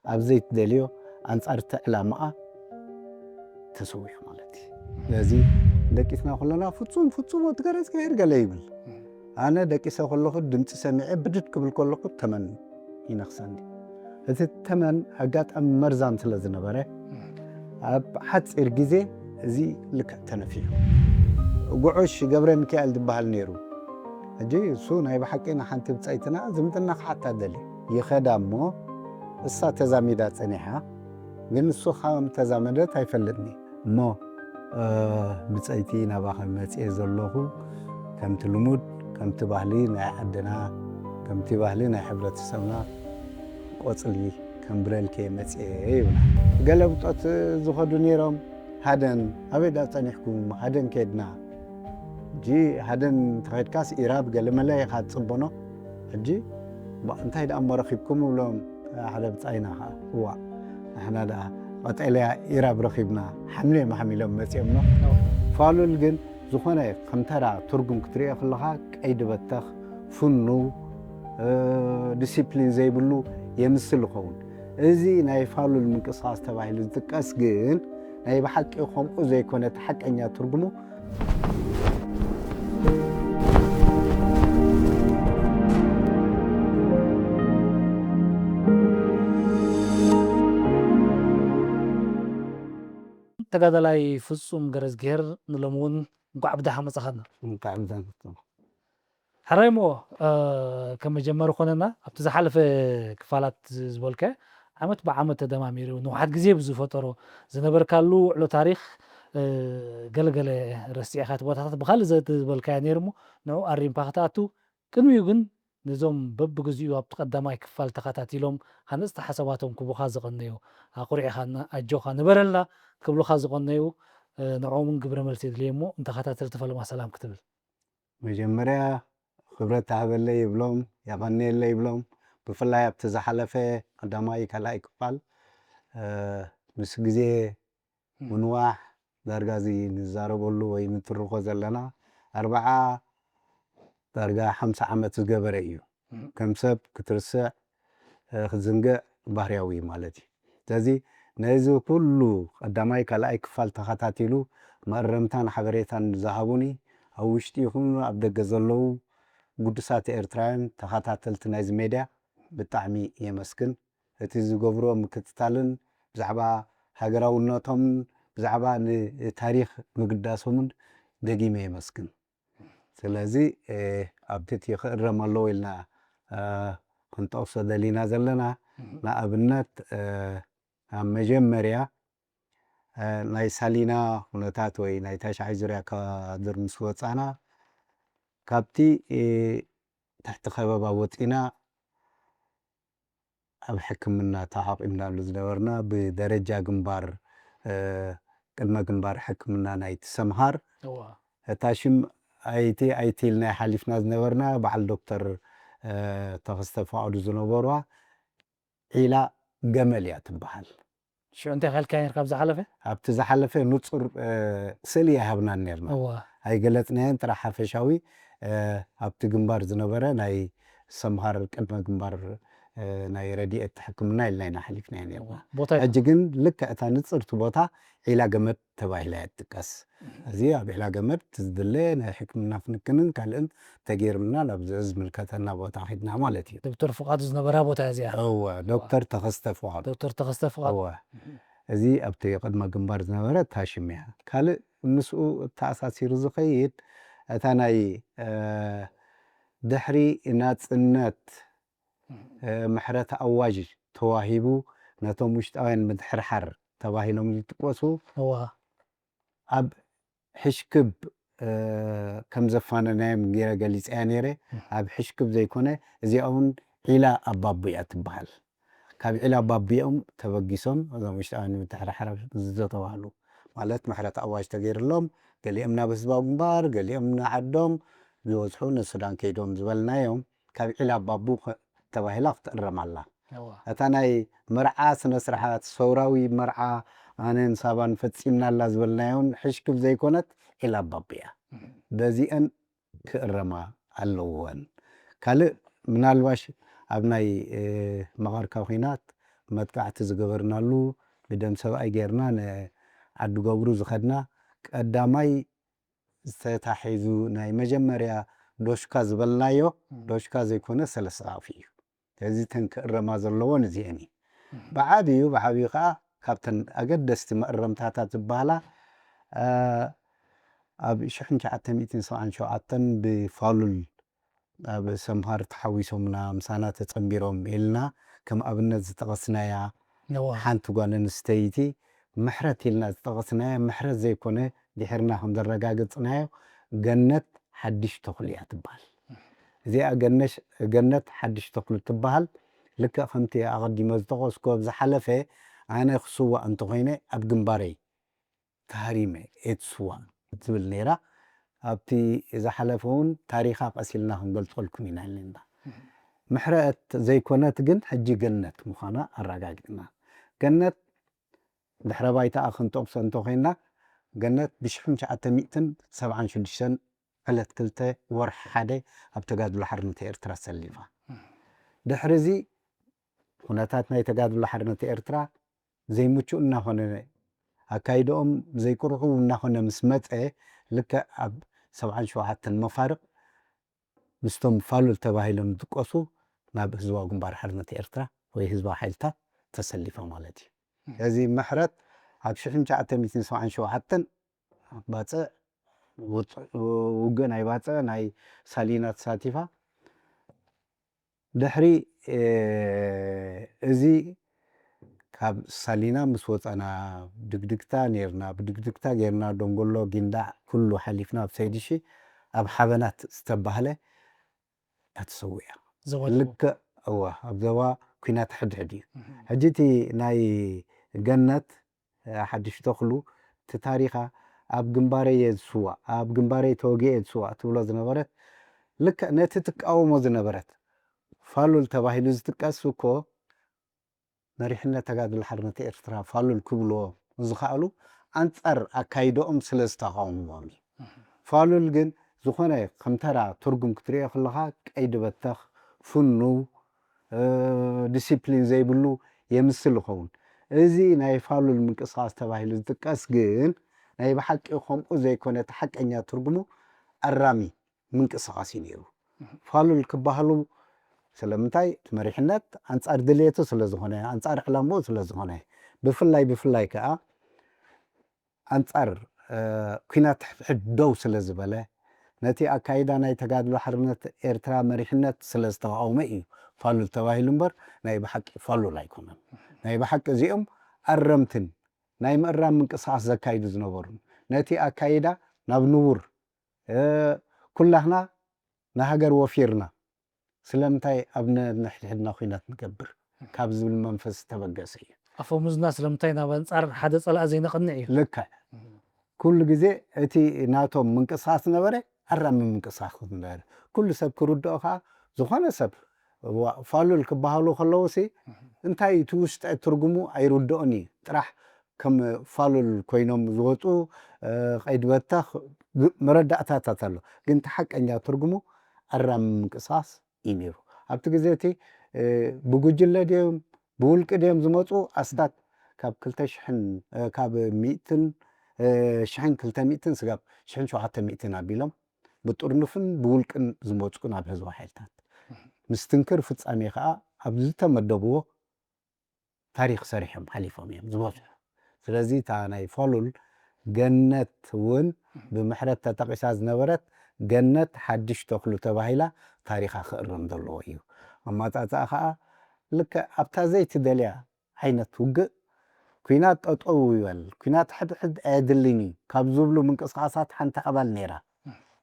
أبزيت دليو أنصار تعلمها تسوي مالتي لذي دقيسنا كلنا فتصوم وتقرأ كهير قليل أنا دقيسة كله دمت سمعي بدت قبل كله تمن ينخسندي هذا التمن حاجات أم مرزان تلازنا بره حتى إرجزي زي لك تنفيه وقعش قبل مكيال دبال نيرو أجي سونا يبقى حكينا حنت بتسيتنا زمتنا حتى دلي يخدمه الساعة تزاميدات سنيحة من السخام تزاميدات هيفلتني ما بتسيتينا بقى متى الله كم تلمود كم تبهلين عندنا كم تبهلين حبرة السماء وصلي كم بريل كي متى قلبت زخدوني رام هادن أبدا تنحكم هادن كدنا جي هادن تخيل كاس إيراب قال ملاي خاد صبنا جي انتهي الأمر رخيبكم ولهم هذا بتعينها هو احنا دا قتلها إيراب رخيبنا حمله ما حملهم مسيمنا فالو الجن زخانة كم ترى ترجم كتير خلاها أيد بتخ فنو ديسيبلين زي بلو يمثل خون إزي ناي فالو المقصاص تبعي لذكاس جن ناي بحق يخون زي كونت حق أني ترجمه تقدلاي فصوم جرز جير نلمون قعبده حمص خدنا قعبده حريمو كما جمروا خننا ابتزحلف كفالات زبولكه عمت بعمت دماميرو نو حد غزي بزو فطرو زنبر كالو علو تاريخ قلقل رسيخات بوتات بخال زت زبولكه نيرمو نو اريم باختاتو كنو يغن نزوم بب غزيو ابتقدماي كفال تخاتاتيلوم هنست حساباتهم كبوخا زقنيو اقري خان اجوخا نبرلا كبلو خازقنيو نعوم قبر ملسيد ليمو انت خاتات تفلو مع سلام كتب مجمريا خبرت هابلي يبلوم ياباني اللي يبلوم بفلا يبتزحلفه قداماي كلاي كفال مس غزي منواح دارغازي نزارو بولو وي نترخو زلنا 4 دارغا 5 عمت زغبر ايو كم سب كترسع خزنقه بحرياوي مالتي تازي نايزو كله قداماي كلاي كفال تخاتاتيلو مقرمتان حبريتان زهابوني او وشتي يكون ابدغ زلو قدسات إيرتران تخاتاتلت نايز ميديا بتعمي يمسكن اتي زغبرو مكتتالن بزعبا هاجراوناتهم بزعبا تاريخ مقداسهم دقيمه يمسكن سلازي ابتت يخرم الله إلنا كنت أقصد لنا زلنا نا أبنات مجمريا ناي سالينا ونتات وي ناي تاشعي زريا كدر مسوطانا كابتي تحت خبابا وطينا أب حكمنا تعاق إمنا لزدورنا بدرجة جنبار قدما جنبار حكمنا ناي تسمهار تاشم ايتي لنا حليفنا زنورنا بعل دكتور تخستفى عدو زنوبروا إلى جمل يا تبحل شو انت خال كاين قبض حلفه ابتز حلفه نصر سلي هبنا نيرنا هاي قلتنا انت راح فشاوي ابت جنبار زنبره ناي سمهار قدم جنبار ناي ردي التحكمنا لنا حلفنا نيرنا اجكن لك اتا نصرت بوتا الى جمد تبايلا يتقس ازي ابيلا جمد تزدلنا حكمنا فنكنن قال تغيرنا لابز ملكتنا بوتا خدنا مالتي دكتور فؤاد زنبره بوتا ازيا هو دكتور تخستف فؤاد دكتور تخستف فؤاد هو ازي ابتي قدما جنبار زنبره تاشميها قال نسو تاساسير زخيد اتاناي دحري ناتنت محرت اواج تواهيبو ناتو مشتاين مدحرحر تواهيلهم يتقوسو هو اب حشكب كم زفانا نايم غير غليص انيره اب حشكب زيكونه ازي اون الى ابابيا تبحل كاب الى ابابيهم تبغيسون اذا مشتاين مدحرحر زتوالو مالت محرت اواج تغير لهم قال امنا بسباب مبار قال امنا عدوم بيوزحون السودان كيدوم زبلنا يوم كاب الى ابابو تباهلا تقرم الله اتاناي مرعى سنسرحات صوراوي مرعى أنا نصابان فتسيمنا الله زبلنايون حشكب زي كونت إلى بابيا بزيئن كرما اللوان كالي من الواش أبناي مغار كوخينات መጥቃዕቲ ዝገበርናሉ ብደም ሰብኣይ ጌርና ንዓዲ ገብሩ ዝኸድና ቀዳማይ ዝተታሒዙ ናይ መጀመርያ ዶሽካ ዝበልናዮ ዶሽካ ዘይኮነ 3 ኣፍ እዩ እዚ ተንክእረማ ዘለዎን እዚአን ብዓብዩ ከዓ ካብተን ኣገደስቲ መእረምታታት ዝበሃላ ኣብ 1977 ብፋሉል ኣብ ሰምሃር ተሓዊሶምና ምሳና ተጸምቢሮም ኢልና ከም ኣብነት ዝተቐስናያ ሓንቲ ጓል ኣንስተይቲ ምሕረት ኢልና ዝተቐስናያ ምሕረት ዘይኮነ ድሕርና ከም ዘረጋግጽናዮ ገነት ሓድሽ ተኽሊ እያ ትበሃል እዚኣ ገነት ሓድሽ ተኽሊ ትበሃል ልክዕ ከምቲ ኣቐዲመ ዝተቐስኮ ዝሓለፈ ኣነ ክስዋዕ እንተኾይነ ኣብ ግንባረይ ተሃሪመ እትስዋዕ ትብል ነይራ ኣብቲ ዝሓለፈ እውን ታሪኻ ቀሲልና ክንገልጸልኩም ኢና ዘለና ምሕረት ዘይኮነት ግን ሕጂ ገነት ምዃና ኣረጋጊፅና ገነት ድሕረ ባይታኣ ክንጠቕሶ እንተኾይና ገነት ብ1976 ዕለት 2 ወርሒ 1 ኣብ ተጋድሎ ሓርነት ኤርትራ ሰሊፋ ድሕሪዚ ኩነታት ናይ ተጋድሎ ሓርነት ኤርትራ ዘይምቹእ እናኾነ ኣካይዶኦም ዘይቁርሑ እናኾነ ምስ መፀ ልክዕ ኣብ 77 መፋርቕ ምስቶም ፋሉል ተባሂሎም ዝጥቀሱ ናብ ህዝባዊ ግንባር ሓርነት ኤርትራ ወይ ህዝባዊ ሓይልታት ተሰሊፎም ማለት እዩ እዚ ምሕረት ኣብ 1977 ባፅዕ ውግእ ናይ ባፅዕ ናይ ሳሊና ተሳቲፋ ድሕሪ እዚ ካብ ሳሊና ምስ ወፃና ድግድግታ ነርና ብድግድግታ ጌርና ደንጎሎ ጊንዳዕ ኩሉ ሓሊፍና ኣብ ሰይድሺ ኣብ ሓበናት ዝተባህለ ተሰውያ ልክዕ ኣብ ዞባ ኩናት ሕድሕድ እዩ ሕጂ እቲ ናይ ገነት ሓድሽ ተኽሉ እቲ ታሪኻ ኣብ ግንባረይ ዝስዋዕ ኣብ ግንባረይ ተወጊአ ዝስዋዕ ትብሎ ዝነበረት ልክዕ ነቲ ትቃወሞ ዝነበረት ፋሉል ተባሂሉ ዝጥቀስ እኮ መሪሕነት ተጋድሎ ሓርነት ኤርትራ ፋሉል ክብልዎ ዝኽኣሉ ኣንጻር ኣካይዶኦም ስለ ዝተቃወምዎም እዩ ፋሉል ግን ዝኾነ ከም ተራ ትርጉም ክትሪኦ ከለኻ ቀይዲ በተኽ ፍኑ ዲሲፕሊን ዘይብሉ የምስል ይኸውን እዚ ናይ ፋሉል ምንቅስቓስ ተባሂሉ ዝጥቀስ ግን ናይ ብሓቂ ከምኡ ዘይኮነ ሓቀኛ ትርጉሙ ኣራሚ ምንቅስቓስ እዩ ነይሩ ፋሉል ክበሃሉ ስለምንታይ መሪሕነት ኣንጻር ድሌቱ ስለ ዝኾነ ኣንጻር ዕላምኡ ስለ ዝኾነ ብፍላይ ከዓ ኣንጻር ኩናት ሕድ ደው ስለ ዝበለ ነቲ ኣካይዳ ናይ ተጋድሎ ሓርነት ኤርትራ መሪሕነት ስለ ዝተቃወመ እዩ ፋሉል ተባሂሉ እምበር ናይ ብሓቂ ፋሉል ኣይኮነን ናይ ብሓቂ እዚኦም ኣረምትን ናይ ምእራም ምንቅስቓስ ዘካይዱ ዝነበሩ ነቲ ኣካይዳ ናብ ንቡር ኩላህና ንሃገር ወፊርና ስለምንታይ ኣብ ነሕድሕድና ኩናት ንገብር ካብ ዝብል መንፈስ ተበገሰ እዩ ኣፈሙዝና ስለምንታይ ናብ ኣንጻር ሓደ ፀላእ ዘይነቕንዕ እዩ ልክዕ ኩሉ ግዜ እቲ ናቶም ምንቅስቓስ ነበረ ኣራሚ ምንቅስቓስ ነበረ ኩሉ ሰብ ክርድኦ ከዓ ዝኾነ ሰብ ፋሉል ክበሃሉ ከለዉ እንታይ እቲ ውሽጠ ትርጉሙ ኣይርድኦን እዩ ጥራሕ ከም ፋሉል ኮይኖም ዝወፁ ቀይዲ በተኽ መረዳእታታት ኣሎ ግን እቲ ሓቀኛ ትርጉሙ ኣራሚ ምንቅስቓስ እዩ ነይሩ ኣብቲ ግዜ እቲ ብጉጅለ ድዮም ብውልቂ ድዮም ዝመፁ ኣስታት ካብ 200 ካብ 100 ስጋብ 700 ኣቢሎም ብጥርንፍን ብውልቅን ዝመፁ ናብ ህዝባዊ ሓይልታት ምስትንክር ፍጻሜ ከዓ ኣብ ዝተመደብዎ ታሪክ ሰሪሖም ሓሊፎም እዮም ዝበፅሑ ስለዚ እታ ናይ ፋሉል ገነት እውን ብምሕረት ተጠቂሳ ዝነበረት ገነት ሓድሽ ተኽሉ ተባሂላ ታሪኻ ክእረም ዘለዎ እዩ ኣማፃፅኣ ከዓ ልክዕ ኣብታ ዘይትደልያ ዓይነት ውግእ ኩናት ጠጠው ይበል ኩናት ሕድሕድ ኣየድልን እዩ ካብ ዝብሉ ምንቅስቓሳት ሓንቲ ኣባል ነይራ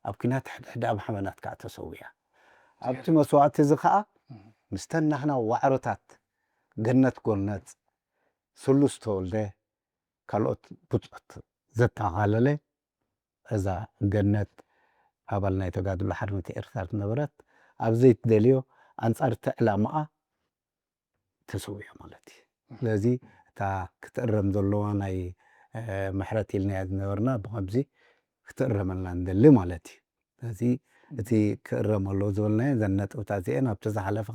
ኣብ ኩናት ሕድሕድ ኣብ ሓበናት ከዓ ተሰውያ ኣብቲ መስዋዕቲ እዚ ከዓ ምስተን ናህና ዋዕሮታት ገነት ጎልነፅ ስሉስ ተወልደ ካልኦት ብፁዕት ዘጠቓለለ እዛ ገነት ኣባል ናይ ተጋድሎ ሓርነት ኤርትራ ዝነበረት ኣብ ዘይትደልዮ ኣንጻር እቲ ዕላማኣ ተሰውያ ማለት እዩ ስለዚ እታ ክትእረም ዘለዋ ናይ ምሕረት ኢልናያ ዝነበርና ብከምዚ ክትእረመልና ንደሊ ማለት እዩ ስለዚ እቲ ክእረም ኣሎ ዝበልናዮ ዘን ነጥብታት እዚአን ኣብቲ ዝሓለፈ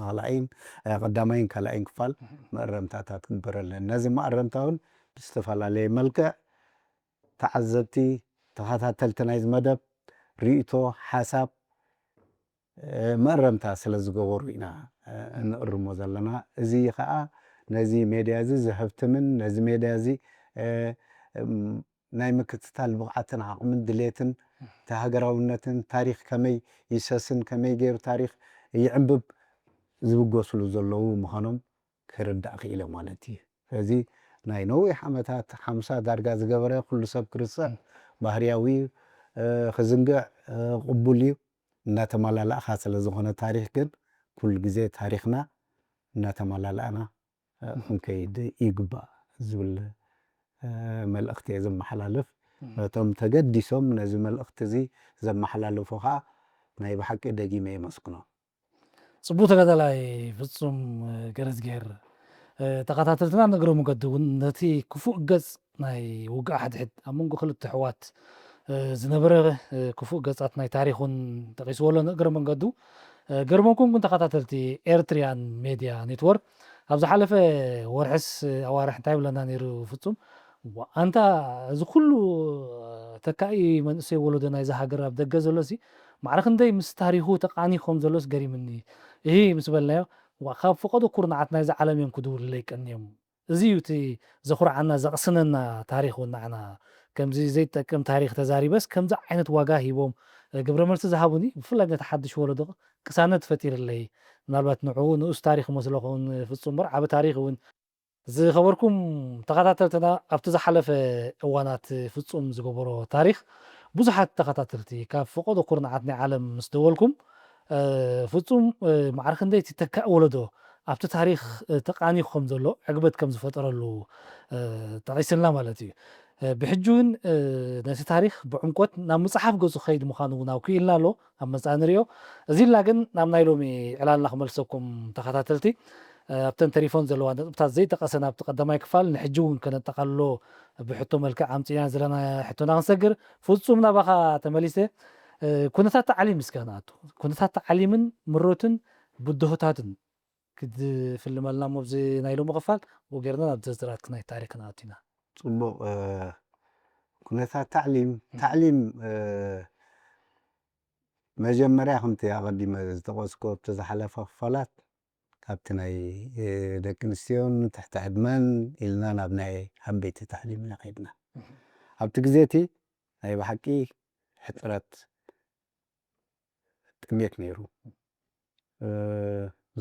ቀዳማይን ካልኣይን ክፋል መእረምታታት ክግበር ኣለና ነዚ መእረምታ እውን ብዝተፈላለየ መልክዕ ተዓዘብቲ ተኸታተልቲ ናይዚ መደብ ርእይቶ ሓሳብ መእረምታ ስለ ዝገበሩ ኢና እንእርሞ ዘለና እዚ ከዓ ነዚ ሜድያ እዚ ዝሕብትምን ነዚ ሜድያ እዚ ናይ ምክትታል ብቕዓትን ዓቕምን ድሌትን ተሃገራውነትን ታሪክ ከመይ ይሰስን ከመይ ገይሩ ታሪክ ይዕንብብ ዝብገስሉ ዘለዉ ምዃኖም ክርዳእ ክኢለ ማለት እዩ ስለዚ ናይ ነዊሕ ዓመታት ሓምሳ ዳርጋ ዝገበረ ኩሉ ሰብ ክርስዕ ባህርያዊ ክዝንግዕ ቅቡል እዩ እናተመላላእኻ ስለ ዝኾነ ታሪክ ግን ኩሉ ግዜ ታሪክና እናተመላላእና ክንከይድ ይግባእ ዝብል መልእኽቲ እየ ዘመሓላልፍ ነቶም ተገዲሶም ነዚ መልእኽቲ እዚ ዘመሓላልፉ ከዓ ናይ ብሓቂ ደጊመ የመስግኖ ጽቡቕ ተጋዳላይ ፍጹም ገረዝጌር ተኸታተልትና ነገሮም ገዱ እውን ነቲ ክፉእ ገጽ ናይ ውግእ ሓድሕድ ኣብ መንጎ ክልተ ኣሕዋት ዝነበረ ክፉእ ገጻት ናይ ታሪኹን ጠቒስዎ ኣሎ እግረ መንገዱ ገርመኩም ግን ተኸታተልቲ ኤርትሪያን ሜድያ ኔትወርክ ኣብ ዝሓለፈ ወርሕስ ኣዋርሕ እንታይ ብለና ነይሩ ፍጹም አንታ እዚ ኩሉ ተካኢ መንእሰይ ወለዶ ናይዚ ሃገር ኣብ ደገ ዘሎሲ ማዕረ ክንደይ ምስ ታሪኹ ተቃኒኾም ዘሎስ ገሪምኒ ይሄ ምስ በልናዮ ካብ ፍቐዶ ኩርናዓት ናይዚ ዓለም እዮም ክድውሉ ይቀንዮም እዚ እዩ እቲ ዘኹርዓና ዘቕስነና ታሪክ እውን ንዓና ከምዚ ዘይጠቅም ታሪክ ተዛሪበስ ከምዚ ዓይነት ዋጋ ሂቦም ግብረ መልሲ ዝሃቡኒ ብፍላይ ነቲ ሓድሽ ወለዶ ቅሳነት ፈጢርለይ ምናልባት ንዕኡ ንኡስ ታሪክ መስለኹን ፍጹም በር ዓበ ታሪክ እውን ዝኸበርኩም ተኸታተልትና ኣብቲ ዝሓለፈ እዋናት ፍጹም ዝገበሮ ታሪክ ብዙሓት ተኸታተልቲ ካብ ፍቐዶ ኩርናዓት ናይ ዓለም ምስ ደወልኩም ፍጹም ማዕረ ክንደይ እቲ ተካእ ወለዶ ኣብቲ ታሪክ ተቃኒኹም ዘሎ ዕግበት ከም ዝፈጠረሉ ጠቒስልና ማለት እዩ ብሕጂ እውን ነቲ ታሪክ ብዕምቆት ናብ መፅሓፍ ገፁ ከይድ ምዃኑ እውን ኣውኪልና ኣሎ ኣብ መፅኣ ንሪኦ እዚ ኢልና ግን ናብ ናይ ሎሚ ዕላልና ክመልሰኩም ተኸታተልቲ ኣብተን ተሪፎን ዘለዋ ነጥብታት ዘይጠቐሰና ኣብቲ ቀዳማይ ክፋል ንሕጂ እውን ከነጠቓልሎ ብሕቶ መልክዕ ኣምፂና ዘለና ሕቶና ክንሰግር ፍጹም ናባኻ ተመሊሰ ኩነታት ተዓሊም ምስጋናቱ ኩነታት ተዓሊምን ምሮትን ብድሆታትን ክትፍልመልና ሞብዚ ናይ ሎሚ ክፋል ወጌርና ናብ ዝርዝራት ናይ ታሪክ ናትና ጽቡቕ ኩነታት ታዕሊም መጀመርያ ከምቲ ኣቐዲመ ዝተቆስኮ ብዝሓለፈ ክፋላት ካብቲ ናይ ደቂ ኣንስትዮን ትሕቲ ዕድመን ኢልና ናብ ናይ ዓበይቲ ታዕሊም ኢና ከይድና ኣብቲ ግዜ እቲ ናይ ብሓቂ ሕፅረት ጥሜት ነይሩ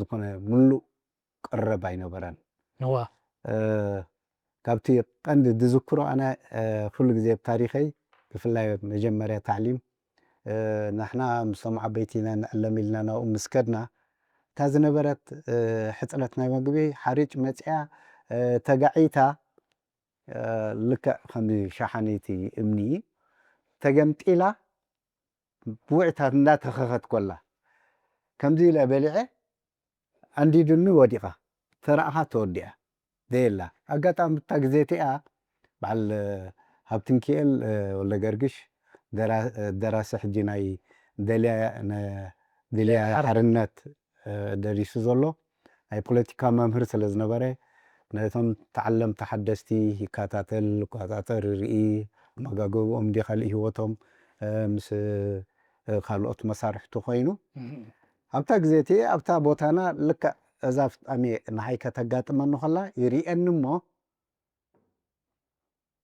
ዝኾነ ሙሉእ ቀረብ ኣይነበረን ካብቲ ቀንዲ ዝዝክሮ ኣነ ኩሉ ግዜ ብታሪኸይ ብፍላይ መጀመርያ ታዕሊም ንሕና ምስቶም ዓበይቲ ኢና ንዕለም ኢልና ናብኡ ምስ ከድና እታ ዝነበረት ሕፅረት ናይ መግቢ ሓርጭ መፅያ ተጋዒታ ልክዕ ከምዚ ሸሓኒቲ እምኒ ተገምጢላ ብውዕታት እንዳተኸኸት ኮላ ከምዚ ኢለ በሊዐ ኣንዲድኒ ወዲቓ ተራእኻ ተወዲኣ ዘየላ ኣጋጣሚ ብታ ግዜ እቲኣ በዓል ሃብትንኪኤል ወለገርግሽ ደራሲ ሕጂ ናይ ደልያ ሓርነት ደሪሱ ዘሎ ናይ ፖለቲካ መምህር ስለ ዝነበረ ነቶም ተዓለም ተሓደስቲ ይከታተል ርኢ መጋገቦም እንዲ ካልእ ሂወቶም ምስ ካልኦት መሳርሕቲ ኮይኑ ኣብታ ግዜ እቲ ኣብታ ቦታና ልክዕ እዛ ፍጣሜ ንሓይ ከተጋጥመኒ ከላ ይርአኒ እሞ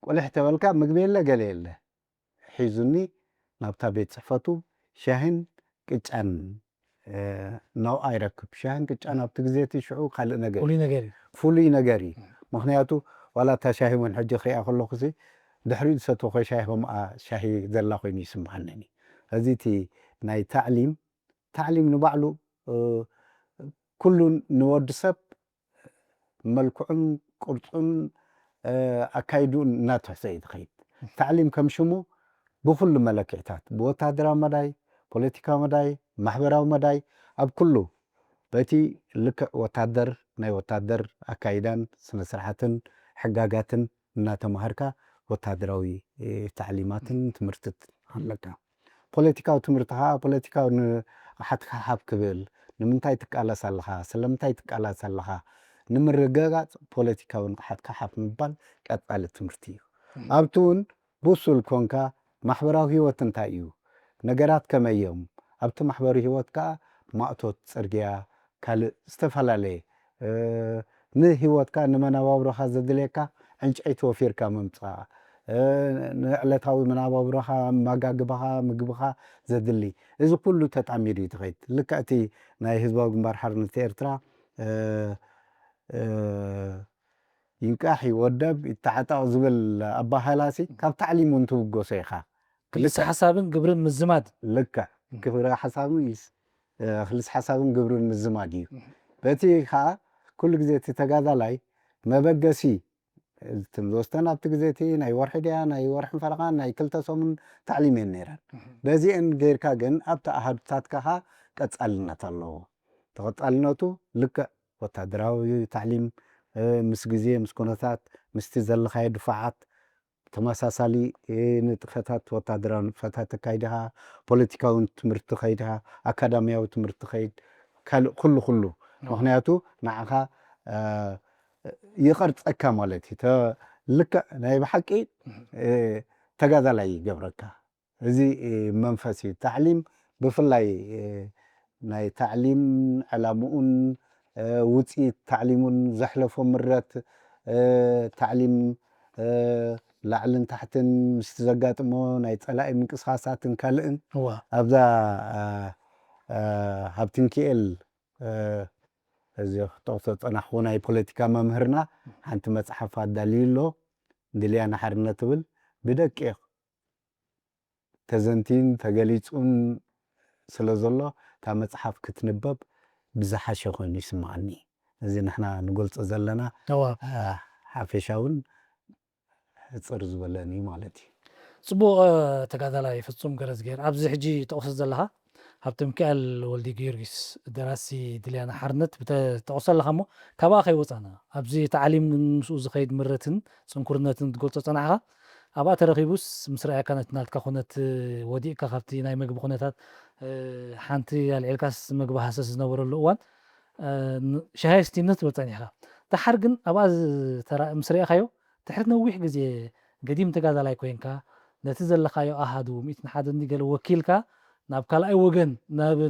ቆልሕ ተበልካ ምግቢ የለ ገለ የለ ሒዙኒ ናብታ ቤት ፅሕፈቱ ሻሂን ቅጫን ናብኣ ይረክብ ሻሂን ቅጫን ኣብቲ ግዜ እቲ ሽዑ ካልእ ነገር ፍሉይ ነገር እዩ ምክንያቱ ዋላ እታ ሻሂ እውን ሕጂ ክሪኣ ከለኹ ድሕሪኡ ዝሰትዎ ኮ ሻሂ ከምኣ ሻሂ ዘላ ኮይኑ ይስምዓለኒ እዚ እቲ ናይ ታዕሊም ንባዕሉ ኩሉ ንወዲ ሰብ መልክዑን ቅርፁን ኣካይዱን እናትሕሰ እዩ ትኸይድ ታዕሊም ከም ሽሙ ብኩሉ መለክዕታት ብወታደራዊ መዳይ ፖለቲካዊ መዳይ ማሕበራዊ መዳይ ኣብ ኩሉ በቲ ልክዕ ወታደር ናይ ወታደር ኣካይዳን ስነስርዓትን ሕጋጋትን እናተማሃርካ ወታደራዊ ታዕሊማትን ትምህርትት ኣለካ ፖለቲካዊ ትምህርትኻ ፖለቲካዊ ንሓትካ ሓብ ክብል ንምንታይ ትቃለስ ኣለኻ ስለምንታይ ትቃለስ ኣለኻ ንምርግጋጽ ፖለቲካዊ ንሓትካ ሓብ ምባል ቀጻሊ ትምህርቲ እዩ ኣብቲ እውን ብሱል ኮንካ ማሕበራዊ ህይወት እንታይ እዩ ነገራት ከመይ እዮም ኣብቲ ማሕበራዊ ህይወት ከዓ ማእቶት ጽርግያ ካልእ ዝተፈላለየ ንህይወትካ ንመነባብሮኻ ዘድልየካ ዕንጨይቲ ወፊርካ ምምጻእ ንዕለታዊ መነባብሮኻ መጋግብኻ ምግብኻ ዘድሊ እዚ ኩሉ ተጣሚሩ እዩ ትኸይድ ልክዕቲ ናይ ህዝባዊ ግንባር ሓርነት ኤርትራ ይንቃሕ ይወደብ ይተዓጠቕ ዝብል ኣባሃላሲ ካብ ታዕሊሙ እንትውገሶ ኢኻ ክልስ ሓሳብን ግብርን ምዝማድ ልክዕ ክብረ ሓሳብን ክልስ ሓሳብን ግብርን ምዝማድ እዩ በቲ ከዓ ኩሉ ግዜ እቲ ተጋዳላይ መበገሲ ዝወስደና ኣብቲ ግዜ እቲ ናይ ወርሒ ድያ ናይ ወርሕን ፈረቓን ናይ ክልተ ሰሙን ታዕሊም እየን ነይረን በዚአን ጌርካ ግን ኣብቲ ኣሃዱታትካ ቀጻልነት ኣለዎ ተቐጻልነቱ ልክዕ ወታደራዊ ታዕሊም ምስ ግዜ ምስ ኩነታት ምስቲ ዘለኻዮ ድፋዓት ተመሳሳሊ ንጥፈታት ወታደራዊ ንጥፈታት ተካይድኻ ፖለቲካዊ ትምህርቲ ከይድኻ ኣካዳሚያዊ ትምህርቲ ከይድ ካልእ ኩሉ ምክንያቱ ንዓኻ ይቐርጸካ ማለት እዩ ልክዕ ናይ ብሓቂ ተጋዳላይ ይገብረካ እዚ መንፈስ እዩ ታዕሊም ብፍላይ ናይ ታዕሊም ዕላምኡን ውፅኢት ታዕሊሙን ዘሕለፎ ምረት ታዕሊም ላዕልን ታሕትን ምስ ዘጋጥሞ ናይ ጸላኢ ምንቅስቓሳትን ካልእን ኣብዛ ሃብቲንክኤል እዚ ክጠቕሶ ፀናሕዎ ናይ ፖለቲካ መምህርና ሓንቲ መፅሓፍ ኣዳልዩሎ ድልያና ሓርነት ትብል ብደቂቕ ተዘንቲን ተገሊጹን ስለ ዘሎ እታ መፅሓፍ ክትንበብ ብዝሓሸ ኮይኑ ይስምዓኒ እዚ ንሕና ንገልጾ ዘለና ሓፈሻውን ሕፅር ዝበለኒ ማለት እዩ ጽቡቕ ተጋዳላይ ፍጹም ገረዝጌር ኣብዚ ሕጂ ተቕሶ ዘለኻ ሃብቶም ሚካኤል ወልዲ ጊዮርጊስ ደራሲ ድልያና ሓርነት ብተቕሶ ኣለኻ እሞ ካብኣ ከይወፃና ኣብዚ ተዓሊም ምስኡ ዝኸይድ ምረትን ፅንኩርነትን ትገልጾ ፀናሕኻ ኣብኣ ተረኺቡስ ምስ ረኣያካ ናትካ ኩነት ወዲእካ ካብቲ ናይ ምግቢ ኩነታት ሓንቲ ኣልዒልካስ ምግቢ ሃሰስ ዝነበረሉ እዋን ሸሃይስቲነት ትብል ፀኒሕካ ድሓር ግን ኣብኣ ምስ ረአኻዮ ድሕሪ ነዊሕ ግዜ ገዲም ተጋዳላይ ኮይንካ ነቲ ዘለኻዮ ኣሃዱ 101 ገለ ወኪልካ ናብ ካልኣይ ወገን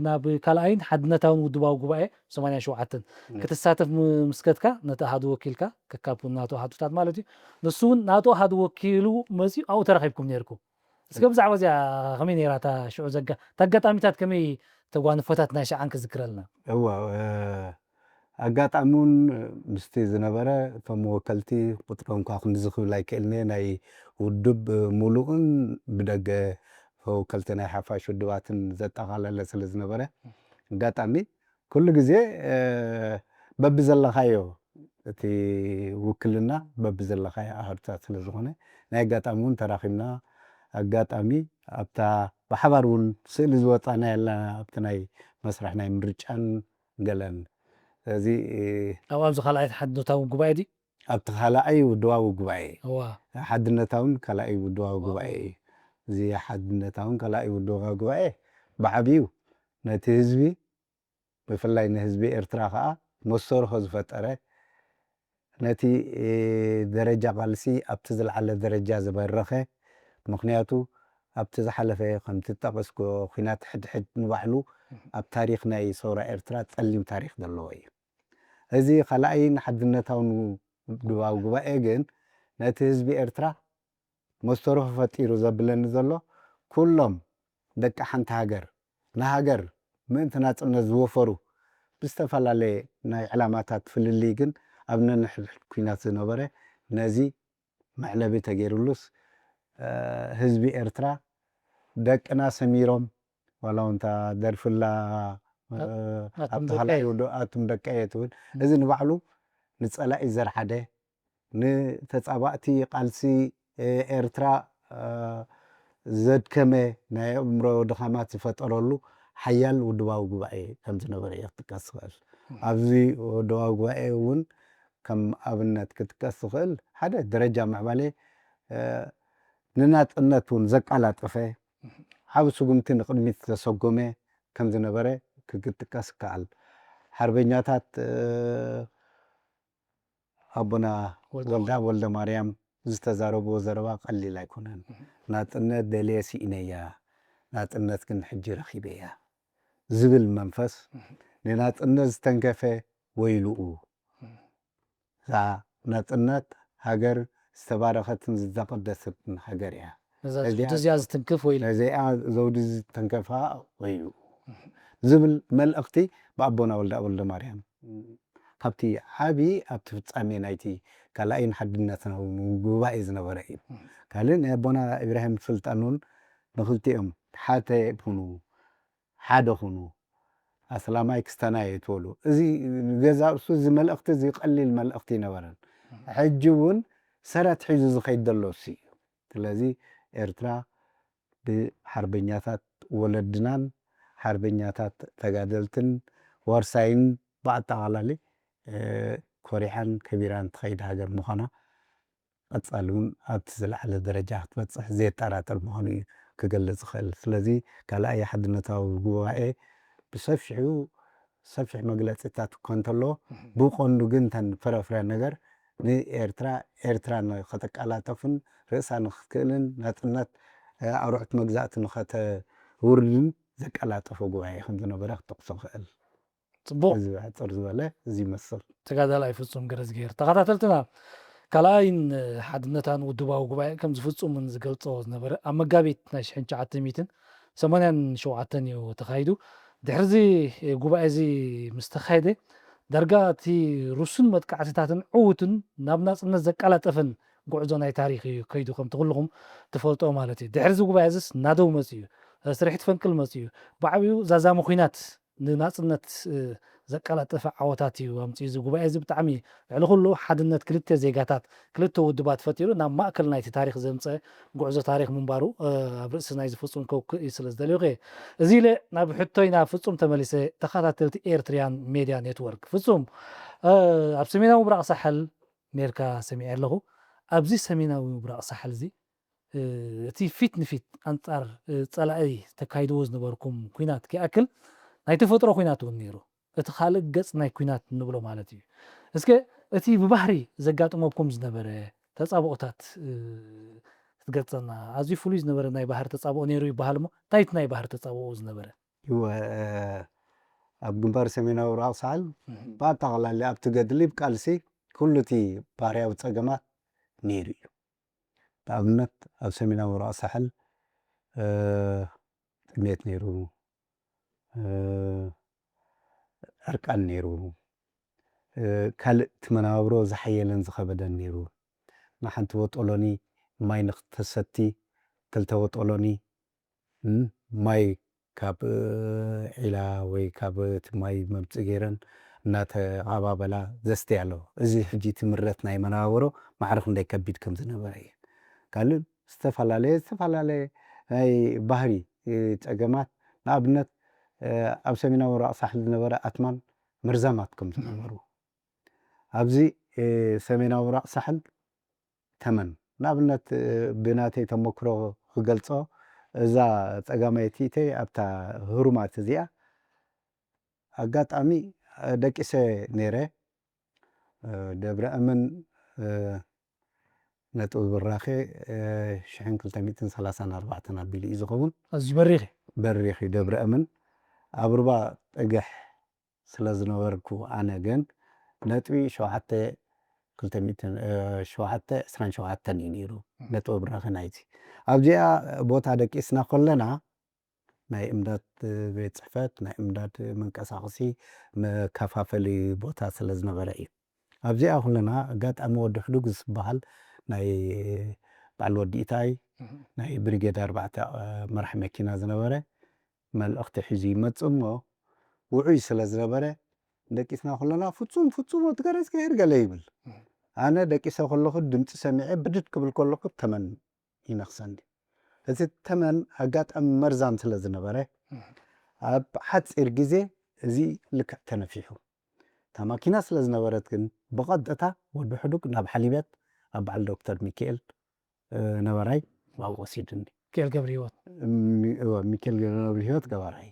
ናብ ካልኣይን ሓድነታውን ውድባዊ ጉባኤ 87 ክትሳተፍ ምስከትካ ነቲ ኣሃዱ ወኪልካ ከካብ ናቱ ኣሃዱታት ማለት እዩ ንሱ እውን ናቱ ኣሃዱ ወኪሉ መፂኡ ኣብኡ ተረኺብኩም ነርኩም እስከ ብዛዕባ እዚኣ ከመይ ነይራታ ሽዑ ተጋጣሚታት ከመይ ተጓንፎታት ናይ ሸዓን ክዝክረልና እዋ ኣጋጣሚውን ምስቲ ዝነበረ እቶም ወከልቲ ቁጥሮም ኳ ክንዝኽብል ኣይክእልኒ ናይ ውድብ ሙሉእን ብደገ ወከልቲ ናይ ሓፋሽ ውድባትን ዘጠቓለለ ስለ ዝነበረ ኣጋጣሚ ኩሉ ግዜ በቢ ዘለኻዮ እቲ ውክልና በቢ ዘለኻዮ ኣሃዱታት ስለ ዝኾነ ናይ ኣጋጣሚ እውን ተራኺብና ኣጋጣሚ ኣብታ ብሓባር እውን ስእሊ ዝወፃና ያለና ኣብቲ ናይ መስርሕ ናይ ምርጫን ገለን ስለዚ ኣብዚ ካልኣይ ሓድነታዊ ጉባኤ ዲ ኣብቲ ካልኣይ ውድባዊ ጉባኤ ሓድነታውን ካልኣይ ውድባዊ ጉባኤ እዚ ሓድነታውን ካልኣይ ውድባዊ ጉባኤ ብዓብዩ ነቲ ህዝቢ ብፍላይ ንህዝቢ ኤርትራ ከዓ መሰረሆ ዝፈጠረ ነቲ ደረጃ ቃልሲ ኣብቲ ዝለዓለ ደረጃ ዝበረኸ ምክንያቱ ኣብቲ ዝሓለፈ ከምቲ ጠቐስኮ ኩናት ሕድሕድ ንባዕሉ ኣብ ታሪክ ናይ ሰውራ ኤርትራ ፀሊም ታሪክ ዘለዎ እዩ እዚ ካልኣይን ሓድነታውን ውድባዊ ጉባኤ ግን ነቲ ህዝቢ ኤርትራ መሰረሆ ፈጢሩ ዘብለኒ ዘሎ ኩሎም ደቂ ሓንቲ ሃገር ንሃገር ምእንቲ ናጽነት ዝወፈሩ ብዝተፈላለየ ናይ ዕላማታት ፍልልይ ግን ኣብ ነንሕድሕድ ኩናት ዝነበረ ነዚ መዕለቢ ተገይሩሉስ ህዝቢ ኤርትራ ደቅና ሰሚሮም ዋላ እውንታ ደርፍላ ኣቶም ደቀየ ትብል እዚ ንባዕሉ ንጸላኢ ዘርሓደ ንተጻባእቲ ቃልሲ ኤርትራ ዘድከመ ናይ ኣእምሮ ድኻማት ዝፈጠረሉ ሓያል ውድባዊ ጉባኤ ከም ዝነበረ ይጥቀስ ይኽእል ኣብዚ ውድባዊ ጉባኤ እውን ከም ኣብነት ክትጥቀስ ትኽእል ሓደ ደረጃ ምዕባለ ንናጽነት እውን ዘቃላጠፈ ዓብ ስጉምቲ ንቅድሚት ዘሰጎመ ከም ዝነበረ ክጥቀስ ይከኣል ሓርበኛታት ኣቦና ወልደ ማርያም ዝተዛረብዎ ዘረባ ቀሊል ኣይኮነን ናጽነት ደልየ ሲኢነያ ናጽነት ግን ሕጂ ረኺበ እያ ዝብል መንፈስ ንናጽነት ዝተንከፈ ወይልኡ እዛ ናጽነት ሃገር ዝተባረኸትን ዝተቐደሰትን ሃገር እያ እዚኣ ዝትንክፍ ወይሉ እዚኣ ዘውዲ ዝተንከፋ ወይልኡ ዝብል መልእኽቲ ብኣቦና ወልደ ማርያም ካብቲ ዓቢ ኣብቲ ፍጻሜ ናይቲ ካልኣይን ሓድነትና ጉባኤ ዝነበረ እዩ ካልእ ናይ ኣቦና ኢብራሂም ስልጣኑን ንኽልቲኦም ሓደ ሁኑ ኣስላማይ ክስተናየ ትበሉ እዚ ገዛእሱ እዚ መልእኽቲ እዚ ቀሊል መልእኽቲ ይነበረን ሕጂ እውን ሰረት ሒዙ ዝኸይድ ዘሎ እዩ ስለዚ ኤርትራ ብሓርበኛታት ወለድናን ሓርበኛታት ተጋደልትን ወርሳይን ብኣጠቓላሊ ኮሪሓን ከቢራን ትኸይድ ሃገር ምዃና ቀጻሊ እውን ኣብቲ ዝለዓለ ደረጃ ክትበፅሕ ዘየጠራጥር ምዃኑ እዩ ክገልጽ ይኽእል ስለዚ ካልኣይ ሓድነታዊ ጉባኤ ብሰፊሑ ሰፊሕ መግለፂታት እኳ እንተሎ ብቐንዱ ግን ተን ፍረፍረ ነገር ንኤርትራ ንኸተቃላጠፍን ርእሳ ንኽትክእልን ናጽነት ኣውርዕቲ መግዛእቲ ንኸተውርድን ዘቀላጠፈ ጉባኤ ከም ዝነበረ ክጠቕሶ ይኽእል ጽቡቕ እዚ ኣፀር ዝበለ እዚ ይመስል ተጋዳላይ ፍጹም ገረዝጌር ተኸታተልትና ካልኣይን ሓድነታን ውድባዊ ጉባኤ ከም ዝፍጹምን ዝገልጾ ዝነበረ ኣብ መጋቢት ናይ 1987 እዩ ተኻይዱ ድሕሪ እዚ ጉባኤ እዚ ምስ ተኻይደ ዳርጋ እቲ ሩሱን መጥቃዕትታትን ዕውትን ናብ ናጽነት ዘቀላጠፈን ጉዕዞ ናይ ታሪክ እዩ ከይዱ ከም ትኩልኩም ትፈልጦ ማለት እዩ ድሕሪ እዚ ጉባኤ እዚ ናደው መጽ እዩ ስርሒት ፈንቅል መጽ እዩ ብዓብዩ ዛዛሙ ኩናት ንናጽነት ዘቀላጠፈ ዓወታት እዩ ኣምፂ እዚ ጉባኤ እዚ ብጣዕሚ ልዕሊ ኩሉ ሓድነት ክልተ ዜጋታት ክልተ ውድባት ፈጢሩ ናብ ማእከል ናይቲ ታሪክ ዘምፀ ጉዕዞ ታሪክ ምንባሩ ኣብ ርእሲ ናይ ዝፍጹም ከውክእ እዩ ስለ ዝደልዩኸ እዚ ኢለ ናብ ሕቶይ ናብ ፍጹም ተመሊሰ ተኸታተልቲ ኤርትራያን ሜድያ ኔትወርክ ፍጹም ኣብ ሰሜናዊ ምብራቕ ሳሕል ኔርካ ሰሚዐ ኣለኹ ኣብዚ ሰሜናዊ ምብራቕ ሳሕል እዚ እቲ ፊት ንፊት ኣንጻር ጸላኢ ተካይድዎ ዝነበርኩም ኩናት ክኣክል ናይ ተፈጥሮ ኩናት እውን ነይሩ እቲ ካልእ ገጽ ናይ ኩናት ንብሎ ማለት እዩ እስከ እቲ ብባህሪ ዘጋጥመኩም ዝነበረ ተጻብኦታት ትገልጸና ኣዝዩ ፍሉይ ዝነበረ ናይ ባህር ተጻብኦ ነይሩ ይበሃል እሞ ታይት ናይ ባህር ተጻብኦ ዝነበረ ኣብ ግንባር ሰሜናዊ ምብራቕ ሳሕል ብኣጠቓላሊ ኣብቲ ገድሊ ብቃልሲ ኩሉ እቲ ባህርያዊ ፀገማት ነይሩ እዩ ንኣብነት ኣብ ሰሜናዊ ምብራቕ ሳሕል ጥሜት ነይሩ ዕርቃን ነይሩ ካልእ እቲ መነባብሮ ዝሓየለን ዝኸበደን ነይሩ ንሓንቲ ወጠሎኒ ማይ ንኽተሰቲ ክልተ ወጠሎኒ ማይ ካብ ዒላ ወይ ካብ እቲ ማይ መምፅእ ገይረን እናተቐባበላ ዘስተይ ኣለዎ እዚ ሕጂ ትምረት ናይ መነባብሮ ማዕርኽ እንዳይ ከቢድ ከም ዝነበረ እዩ ካልእ ዝተፈላለየ ናይ ባህሪ ፀገማት ንኣብነት ኣብ ሰሜናዊ ምብራቕ ሳሕል ዝነበረ ኣትማን መርዛማት ከም ዝነበሩ ኣብዚ ሰሜናዊ ምብራቕ ሳሕል ተመን ንኣብነት ብናተይ ተመክሮ ክገልጾ እዛ ፀጋማይቲ ኣብታ ህሩማት እዚኣ ኣጋጣሚ ደቂሰ ነይረ ደብረ እመን ነጥብ ብራኸ 1234 ኣቢሉ እዩ ዝኸውን ኣዝዩ በሪኽ ደብረ እመን ኣብ ሩባ ጠገሕ ስለ ዝነበርኩ ኣነ ግን ነጥቢ 727 እዩ ነይሩ ነጥቢ ብራኸ ናይቲ ኣብዚኣ ቦታ ደቂስና ከለና ናይ እምዳድ ቤት ጽሕፈት ናይ እምዳድ መንቀሳቐሲ መከፋፈሊ ቦታ ስለ ዝነበረ እዩ ኣብዚኣ ኩለና ኣጋጣሚ ወዲ ሕዱግ ዝበሃል ናይ በዓል ወዲ ኢታይ ናይ ብሪጌድ 4 መራሒ መኪና ዝነበረ መልእኽቲ ሒዙ ይመጽእ እሞ ውዑይ ስለ ዝነበረ ደቂስና ከለና ፍጹም ትገረዝከ ገለ ይብል ኣነ ደቂሰ ከለኹ ድምፂ ሰሚዐ ብድድ ክብል ከለኹ ተመን ይነኽሰኒ እዚ ተመን ኣጋጣሚ መርዛም ስለ ዝነበረ ኣብ ሓፂር ግዜ እዚ ልክዕ ተነፊሑ እታ ማኪና ስለ ዝነበረት ግን ብቐጥታ ወዲ ሕዱግ ናብ ሓሊበት ኣብ በዓል ዶክተር ሚካኤል ነበራይ ኣብኡ ወሲድኒ ሚካኤል ገብረህይወት ሚካኤል ገብረህይወት ገባራይ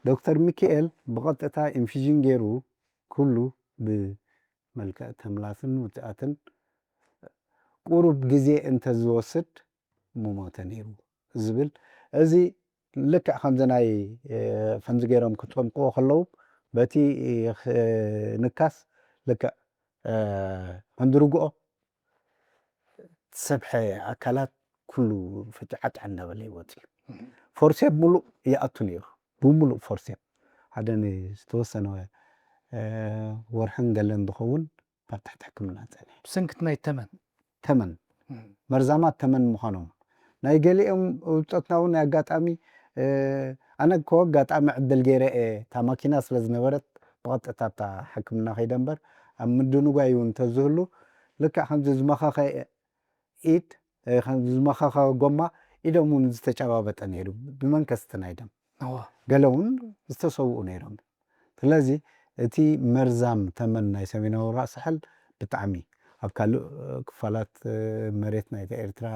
ዶክተር ሚካኤል በቀጥታ ኢንፊዥን ገይሩ ኩሉ ብመልክዕ ተምላስን ውጥኣትን ቁሩብ ግዜ እንተ ዝወስድ ምሞተ ነይሩ ዝብል እዚ ልክዕ ከምዚ ናይ ከምዚ ገይሮም ክጠምቅዎ ከለዉ በቲ ንካስ ልክዕ ክንድርግኦ ዝሰብሐ ኣካላት ኩሉ ፍጭዓጫ እናበለ ይወፅእ ፎርሴፕ ሙሉእ ይኣቱ ነይሩ ብሙሉእ ፎርሴፕ ሓደ ዝተወሰነ ወርሕን ገለን ዝኸውን ኣብ ትሕቲ ሕክምና ፀኒሐ ብስንክት ናይ ተመን መርዛማት ተመን ምዃኖም ናይ ገሊኦም ውፀትና እውን ናይ ኣጋጣሚ ኣነ እኮ ኣጋጣሚ ዕድል ገይረ እታ ማኪና ስለ ዝነበረት ብቐጥታ ኣብታ ሕክምና ከይደ እምበር ኣብ ምድንጓይ እውን እንተዝህሉ ልክዕ ከምዚ ዝመኻኸ ኢድ ከምዚ ዝመኻኸ ጎማ ኢዶም እውን ዝተጨባበጠ ነይሩ ብመንከስቲ ናይ ደም ገለ እውን ዝተሰውኡ ነይሮም ስለዚ እቲ መርዛም ተመን ናይ ሰሜናዊ ራእሲ ሓል ብጣዕሚ ኣብ ካልእ ክፋላት መሬት ናይ ኤርትራ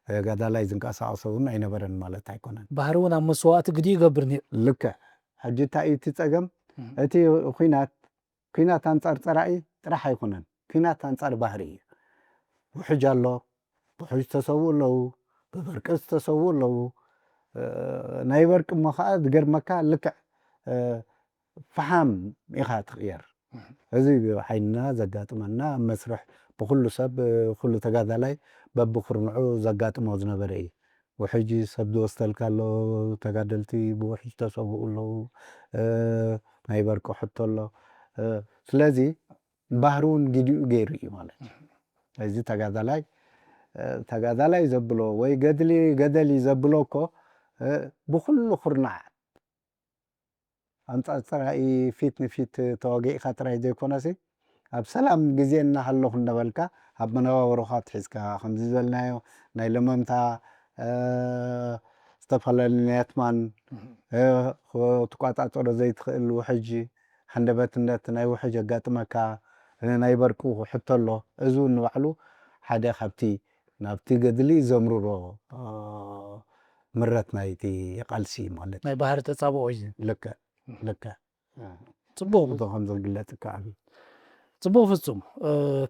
ተጋዳላይ ዝንቀሳቐሱ እውን ኣይነበረን ማለት ኣይኮነን ባህሪ እውን ኣብ መስዋእቲ ግድኡ ይገብር ነይሩ ልክዕ ሕጂ እንታይ እዩ እቲ ፀገም እቲ ኩናት ኣንፃር ፀራኢ ጥራሕ ኣይኮነን ኩናት ኣንፃር ባህሪ እዩ ውሕጅ ኣሎ ውሕጅ ተሰውኡ ኣለዉ ብበርቂ ዝተሰውኡ ኣለዉ ናይ በርቂ እሞ ከዓ ዝገርመካ ልክዕ ፈሓም ኢኻ ትቕየር እዚ ብሓይንና ዘጋጥመና ኣብ መስርሕ ብኩሉ ሰብ ኩሉ ተጋዳላይ በብኩርንዑ ዘጋጥሞ ዝነበረ እዩ ውሕጂ ሰብ ዝወስተልካ ኣሎ ተጋደልቲ ብውሕጅ ተሰውኡ ኣለዉ ናይ በርቂ ሕቶ ኣሎ ስለዚ ባህሪ እውን ግድኡ ገይሩ እዩ ማለት እዩ እዚ ተጋዳላይ ዘብሎ ወይ ገደሊ ዘብሎ እኮ ብኩሉ ኩርናዕ ኣንፃር ፀራኢ ፊት ንፊት ተዋጊእካ ጥራይ ዘይኮነሲ ኣብ ሰላም ግዜ እናሃለኹ እናበልካ ኣብ መነባብሮኻ ትሒዝካ ከምዚ ዝበልናዮ ናይ ለመምታ ዝተፈላለዩ ንያትማን ትቋፃፀሮ ዘይትኽእል ውሕጅ ሓንደበትነት ናይ ውሕጅ ኣጋጥመካ ናይ በርቂ ሕቶ ኣሎ እዚ እውን ንባዕሉ ሓደ ካብቲ ናብቲ ገድሊ ዘምርሮ ምረት ናይቲ ቃልሲ ማለት ናይ ባህሪ ተፃብኦ እዩ ልክዕ ፅቡቅ ከም ዝግለፅ ከዓቢ ፅቡቅ ፍፁም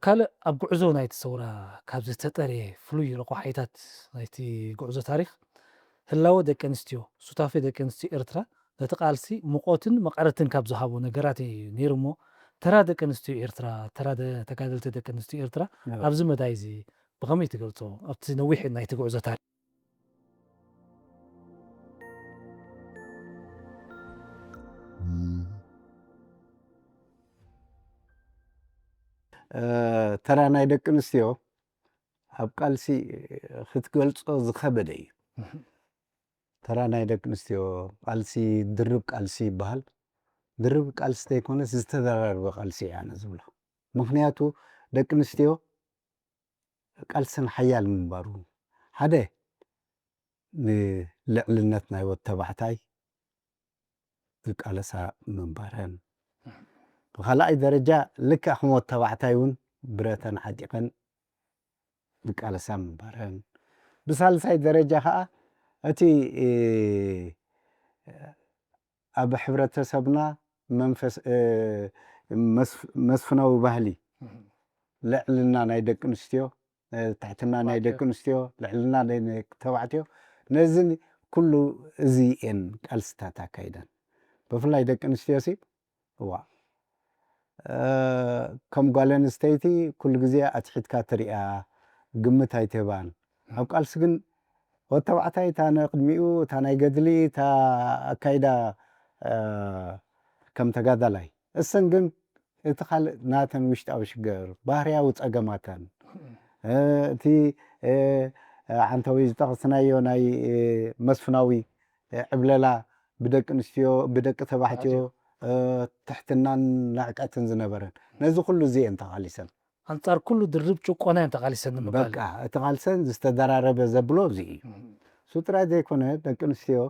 ካልእ ኣብ ጉዕዞ ናይቲ ሰውራ ካብ ዝተጠርየ ፍሉይ ረቑሓይታት ናይቲ ጉዕዞ ታሪክ ህላወ ደቂ ኣንስትዮ ሱታፌ ደቂ ኣንስትዮ ኤርትራ ነቲ ቃልሲ ሙቆትን መቐረትን ካብ ዝሃቡ ነገራት እዩ ነይሩ እሞ ተራ ደቂ ኣንስትዮ ኤርትራ ተራ ተጋደልቲ ደቂ ኣንስትዮ ኤርትራ ኣብዚ መዳይ እዚ ብኸመይ ትገልፆ ኣብቲ ነዊሕ ናይቲ ጉዕዞ ታሪክ ተራ ናይ ደቂ ኣንስትዮ ኣብ ቃልሲ ክትገልፆ ዝኸበደ እዩ ተራ ናይ ደቂ ኣንስትዮ ቃልሲ ድርብ ቃልሲ ይበሃል ድርብ ቃልሲ ዘይኮነስ ዝተደራረበ ቃልሲ እያ ኣነ ዝብሎ ምክንያቱ ደቂ ኣንስትዮ ቃልስን ሓያል ምንባሩ ሓደ ንልዕልነት ናይ ወዲ ተባዕታይ ዝቃለሳ ምንባረን ብካልኣይ ደረጃ ልክዕ ከም ወዲ ተባዕታይ እውን ብረተን ዓጢቐን ዝቃለሳ ምንባረን ብሳልሳይ ደረጃ ከዓ እቲ ኣብ ሕብረተሰብና መንፈስ መስፍናዊ ባህሊ ልዕልና ናይ ደቂ ኣንስትዮ ትሕትና ናይ ደቂ ኣንስትዮ ልዕልና ናይ ደቂ ተባዕትዮ ነዚ ኩሉ እዚ እየን ቃልስታት ኣካይደን ብፍላይ ደቂ ኣንስትዮ ሲ እዋ ከም ጓል ኣንስተይቲ ኩሉ ግዜ ኣትሒትካ ትሪኣ ግምት ኣይትህባን ኣብ ቃልሲ ግን ወዲ ተባዕታይ እታ ቅድሚኡ እታ ናይ ገድሊ እታ ኣካይዳ ከም ተጋዳላይ እሰን ግን እቲ ካልእ ናተን ውሽጣዊ ሽግር ባህርያዊ ፀገማተን እቲ ዓንታዊ ዝጠቕስናዮ ናይ መስፍናዊ ዕብለላ ብደቂ ኣንስትዮ ብደቂ ተባዕትዮ ትሕትናን ላዕቀትን ዝነበረን ነዚ ኩሉ እዚአን ተቃሊሰን ኣንጻር ኩሉ ድርብ ጭቆና እየን ተቃሊሰን ንምባል በቃ እቲ ቃልሰን ዝተደራረበ ዘብሎ እዚ እዩ እሱ ጥራይ ዘይኮነ ደቂ ኣንስትዮ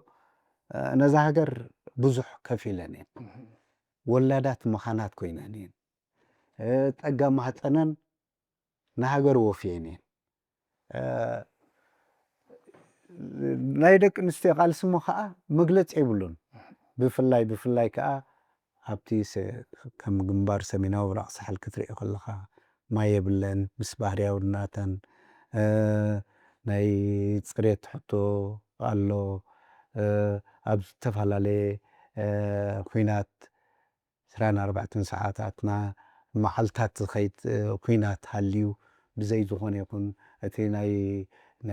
ነዛ ሃገር ብዙሕ ከፍ ኢለን እየን ወላዳት መኻናት ኮይነን እየን ጠጋ ማህፀነን ንሃገር ወፍየን እየን ናይ ደቂ ኣንስትዮ ቃልሲ እሞ ከዓ መግለፂ የብሉን ብፍላይ ከዓ ኣብቲ ከም ግንባር ሰሜናዊ ምብራቕ ሳሕል ክትሪኦ ከለኻ ማይ የብለን ምስ ባህርያውነተን ናይ ፅሬት ሕቶ ኣሎ ኣብ ዝተፈላለየ ኩናት 24 ሰዓታትና መዓልታት ዝኸይድ ኩናት ሃልዩ ብዘይ ዝኾነ ይኹን እቲ ናይ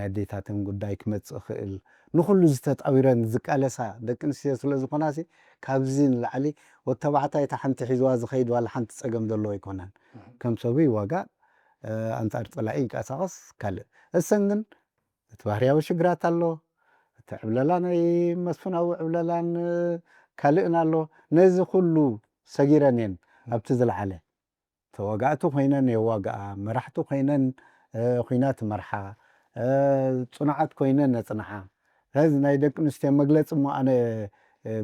ኣዴታትን ጉዳይ ክመፅእ ክእል ንኩሉ ዝተጣዊረን ዝቃለሳ ደቂ ኣንስትዮ ስለ ዝኾናሲ ካብዚ ንላዕሊ ወዲ ተባዕታይ እታ ሓንቲ ሒዝዋ ዝኸይድ ዋላ ሓንቲ ፀገም ዘለዎ ኣይኮነን ከም ሰብኡይ ዋጋ ኣንጻር ፀላኢ ይንቀሳቐስ ካልእ እሰን ግን እቲ ባህርያዊ ሽግራት ኣሎ እቲ ዕብለላ ናይ መስፍናዊ ዕብለላን ካልእን ኣሎ ነዚ ኩሉ ሰጊረን እየን ኣብቲ ዝለዓለ ተዋጋእቲ ኮይነን የዋግኣ መራሕቲ ኮይነን ኩናት መርሓ ፅኑዓት ኮይነን ነፅንዓ ስለዚ ናይ ደቂ ኣንስትዮ መግለፂ እሞ ኣነ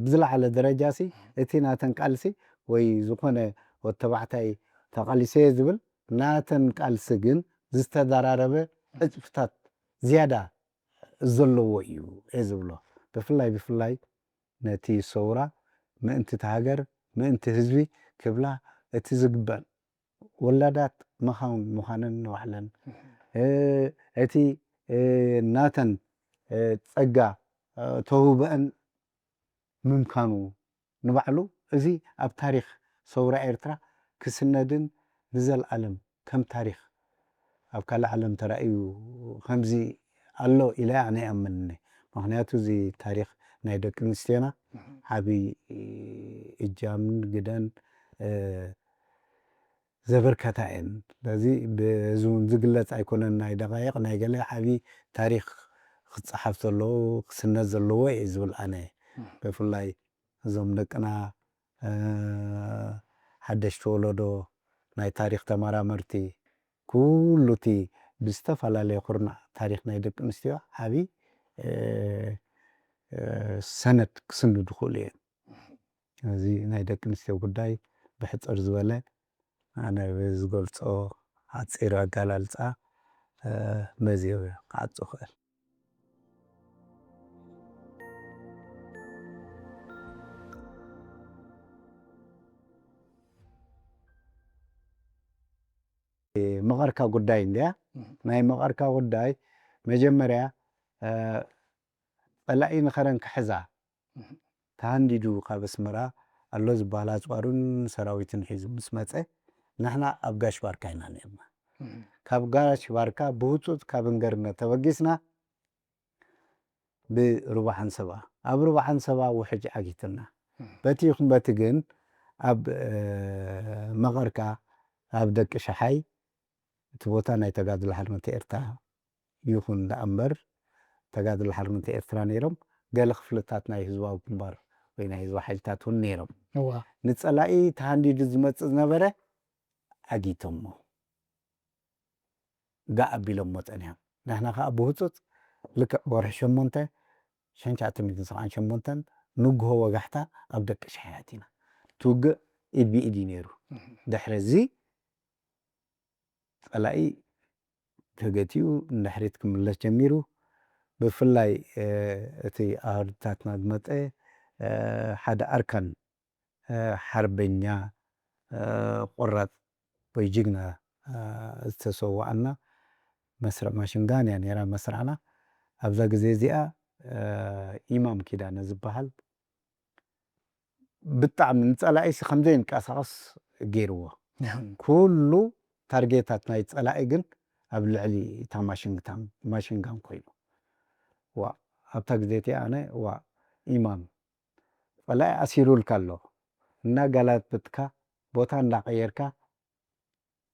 ብዝለዓለ ደረጃሲ እቲ ናተን ቃልሲ ወይ ዝኾነ ወዲ ተባዕታይ ተቃሊሰ ዝብል ናተን ቃልሲ ግን ዝተደራረበ ዕፅፍታት ዝያዳ ዘለዎ እዩ እየ ዝብሎ ብፍላይ ነቲ ሰውራ ምእንቲ ሃገር ምእንቲ ህዝቢ ክብላ እቲ ዝግበአን ወላዳት ምዃነን ንባዕለን እቲ ናተን ፀጋ ተውበአን ምምካኑ ንባዕሉ እዚ ኣብ ታሪክ ሰውራ ኤርትራ ክስነድን ንዘለዓለም ከም ታሪክ ኣብ ካልእ ዓለም ተራእዩ ከምዚ ኣሎ ኢለ ኣነ ይኣምን ምክንያቱ እዚ ታሪክ ናይ ደቂ ኣንስትዮና ዓብይ እጃምን ግደን ዘበርከታ እየን ስለዚ በዚ እውን ዝግለፅ ኣይኮነን ናይ ደቃይቕ ናይ ገለ ዓብይ ታሪክ ክፀሓፍ ዘለዎ ክስነድ ዘለዎ እየ ዝብል ኣነ ብፍላይ እዞም ደቅና ሓደሽቲ ወለዶ ናይ ታሪክ ተመራመርቲ ኩሉ እቲ ብዝተፈላለየ ኩርናዕ ታሪክ ናይ ደቂ ኣንስትዮ ዓብይ ሰነድ ክስንዱ ይኽእሉ እዮም እዚ ናይ ደቂ ኣንስትዮ ጉዳይ ብሕፅር ዝበለ ኣነ ብዝገልፆ ሓፂር ኣገላልፃ በዚ ክዓፁ ይኽእል መቐርካ ጉዳይ እንድያ ናይ መቐርካ ጉዳይ መጀመርያ ፀላኢ ንኸረን ክሕዛ ተሃንዲዱ ካብ ኣስመራ ኣሎ ዝበሃል ኣፅዋሩን ሰራዊትን ሒዙ ምስ መፀ ንሕና ኣብ ጋሽ ባርካ ኢና ነርና ካብ ጋሽ ባርካ ብህፁፅ ካብ እንገርነት ተበጊስና ብሩባሓን ሰባ ኣብ ሩባሓን ሰባ ውሕጅ ዓጊትና በቲ ይኹን በቲ ግን ኣብ መቐርካ ኣብ ደቂ ሸሓይ እቲ ቦታ ናይ ተጋድሎ ሓርነት ኤርትራ ይኹን ዳኣምበር ተጋድሎ ሓርነት ኤርትራ ነይሮም ገለ ክፍልታት ናይ ህዝባዊ ግንባር ወይ ናይ ህዝባዊ ሓይልታት እውን ነይሮም ንፀላኢ ተሃንዲዱ ዝመፅእ ዝነበረ ዓጊቶሞ ጋእ ኣቢሎሞ ፀኒሖም ንሕና ከዓ ብህፁፅ ልክዕ ወርሒ 8 1978 ንግሆ ወጋሕታ ኣብ ደቂ ሸሓይ ኣቲና ትውግእ ኢድ ብኢድ እዩ ነይሩ ድሕሪ እዚ ፀላኢ ተገቲኡ ንድሕሪት ክምለስ ጀሚሩ ብፍላይ እቲ ኣህርታትና ዝመፀ ሓደ ኣርካን ሓርበኛ ቆራፅ ወይ ጅግና ዝተሰዋኣና መስርዕ ማሽንጋን እያ ነይራ መስራዕና ኣብዛ ግዜ እዚኣ ኢማም ኪዳነ ዝበሃል ብጣዕሚ ንፀላኢሲ ከምዘይንቀሳቐስ ገይርዎ ኩሉ ታርጌታት ናይ ፀላኢ ግን ኣብ ልዕሊ እታ ማሽንጋን ኮይኑ ዋ ኣብታ ግዜ እቲኣ ኣነ ዋ ኢማም ፀላኢ ኣሲሩልካ ኣሎ እናገላበጥካ ቦታ እንዳቀየርካ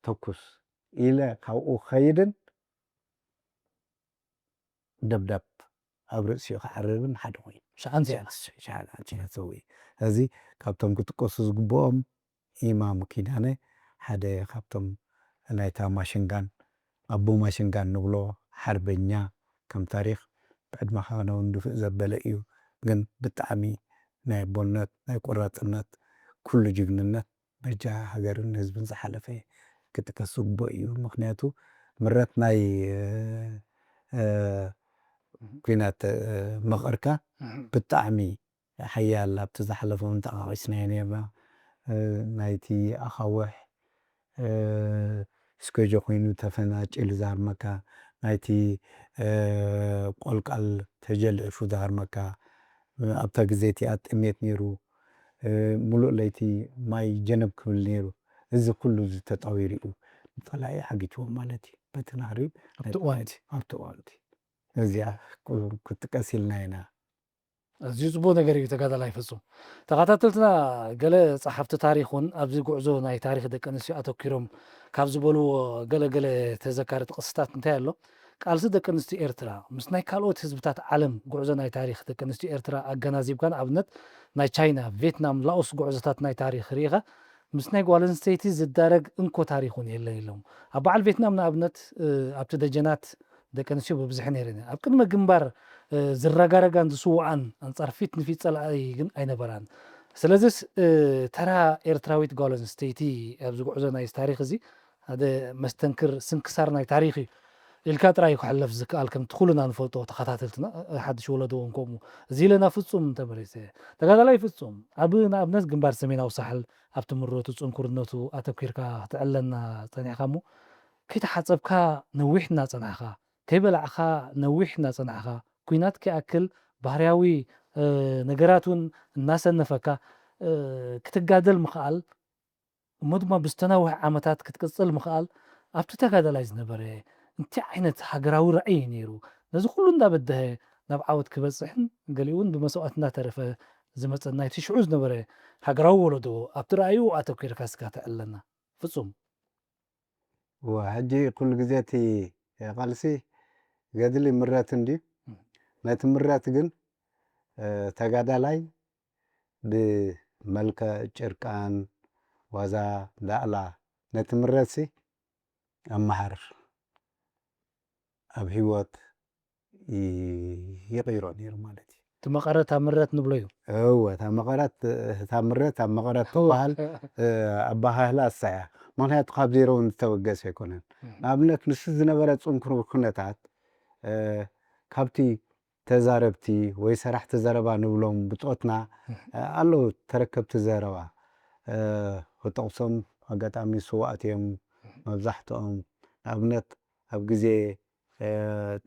ተኩስ ኢለ ካብኡ ከይድን ደብዳብ ኣብ ርእሲኡ ክዓርብን ሓደ ኮይኑ ሸዓን ሰውኢ እዚ ካብቶም ክጥቀሱ ዝግብኦም ኢማም ኪዳነ ሓደ ካብቶም ናይታ ማሽንጋን ኣቦ ማሽንጋን ንብሎ ሓርበኛ ከም ታሪክ ብዕድመ ካነውን ድፍእ ዘበለ እዩ ግን ብጣዕሚ ናይ ኣቦነት ናይ ቆራፅነት ኩሉ ጅግንነት በጃ ሃገርን ህዝብን ዝሓለፈ ክጥቀስ ዝግብኦ እዩ ምክንያቱ ምረት ናይ ኩናት መቐርካ ብጣዕሚ ሓያል ኣብቲ ዝሓለፈውን ተቓቒስናዮ ነርና ናይቲ ኣኻውሕ ስከጆ ኮይኑ ተፈናጭሉ ዝሃርመካ ናይቲ ቆልቃል ተጀልዕፉ ዝሃርመካ ኣብታ ግዜ እቲኣ ጥሜት ነይሩ ሙሉእ ለይቲ ማይ ጀነብ ክብል ነይሩ እዚ ኩሉ ተጣዊሩ እዩ ንጸላኢ ሓጊትዎም ማለት እዩ በቲ ናህሪ ኣብቲ እዋን እዚኣ ክትጥቀስ ኢልና ኢና ኣዝዩ ጽቡቕ ነገር እዩ ተጋዳላይ ፍጹም ተኸታተልትና ገለ ጸሓፍቲ ታሪኽ እውን ኣብዚ ጉዕዞ ናይ ታሪክ ደቂ ኣንስትዮ ኣተኪሮም ካብ ዝበልዎ ገለገለ ተዘካሪ ጥቕስታት እንታይ ኣሎ ቃልሲ ደቂ ኣንስትዮ ኤርትራ ምስ ናይ ካልኦት ህዝብታት ዓለም ጉዕዞ ናይ ታሪክ ደቂ ኣንስትዮ ኤርትራ ኣገናዚብካ ንኣብነት ናይ ቻይና ቪየትናም ላኦስ ጉዕዞታት ናይ ታሪክ ርኢኻ ምስ ናይ ጓል ኣንስተይቲ ዝዳረግ እንኮ ታሪክ እውን የለን ኢሎም ኣብ በዓል ቪየትናም ንኣብነት ኣብቲ ደጀናት ደቂ ኣንስትዮ ብብዝሒ ነይረን ኣብ ቅድመ ግንባር ዝረጋረጋን ዝስውዓን ኣንጻር ፊት ንፊት ጸላኢ ግን ኣይነበራን ስለዚስ ተራ ኤርትራዊት ጓል ኣንስተይቲ ኣብዚ ጉዕዞ ናይ ታሪክ እዚ ሓደ መስተንክር ስንክሳር ናይ ታሪክ እዩ ኢልካ ጥራይ ክሕለፍ ዝከኣል ከምቲ ኩሉና ንፈልጦ ተኸታተልትና ሓድሽ ወለዶውን ከምኡ እዚ ኢለና ፍጹም ተመሪሰ ተጋዳላይ ፍጹም ኣብ ንኣብነት ግንባር ሰሜናዊ ሳሕል ኣብቲ ምሮቱ ጽንኩርነቱ ኣተኪርካ ክትዕለና ጸኒሕካ እሞ ከይተሓፀብካ ነዊሕ እናጸናሕኻ ከይበላዕኻ ነዊሕ እናጸናሕኻ ኩናት ከይኣክል ባህርያዊ ነገራት እውን እናሰነፈካ ክትጋደል ምኽኣል እሞ ድማ ብዝተናውሕ ዓመታት ክትቅጽል ምኽኣል ኣብቲ ተጋዳላይ ዝነበረ እንታይ ዓይነት ሃገራዊ ራዕይ ነይሩ ነዚ ኩሉ እንዳበድሀ ናብ ዓወት ክበጽሕን ገሊኡ እውን ብመስዋዕት እናተረፈ ዝመፀ ናይቲ ሽዑ ዝነበረ ሃገራዊ ወለዶ ኣብቲ ራእዩ ኣተኪርካ ስካ ትዕለና ፍጹም ሕጂ ኩሉ ግዜ እቲ ቃልሲ ገድሊ ምረት እንዲ ነቲ ምረት ግን ተጋዳላይ ብመልክዕ ጭርቃን ዋዛ ዳእላ ነቲ ምረትሲ ኣመሓርር ኣብ ሂወት ይቕይሮ ነይሩ ማለት እዩ ትመቐረት ኣብ ምረት ንብሎ እዩ እታ ምረት ኣብ መቐረት ትበሃል ኣባህላ ኣሳያ ምክንያቱ ካብ ዜሮ እውን ዝተወገሰ ኣይኮነን ንኣብነት ንሱ ዝነበረ ፅንኩር ኩነታት ካብቲ ተዛረብቲ ወይ ሰራሕቲ ዘረባ ንብሎም ብፆትና ኣለዉ ተረከብቲ ዘረባ ክጠቕሶም ኣጋጣሚ ስዋእት እዮም መብዛሕትኦም ንኣብነት ኣብ ግዜ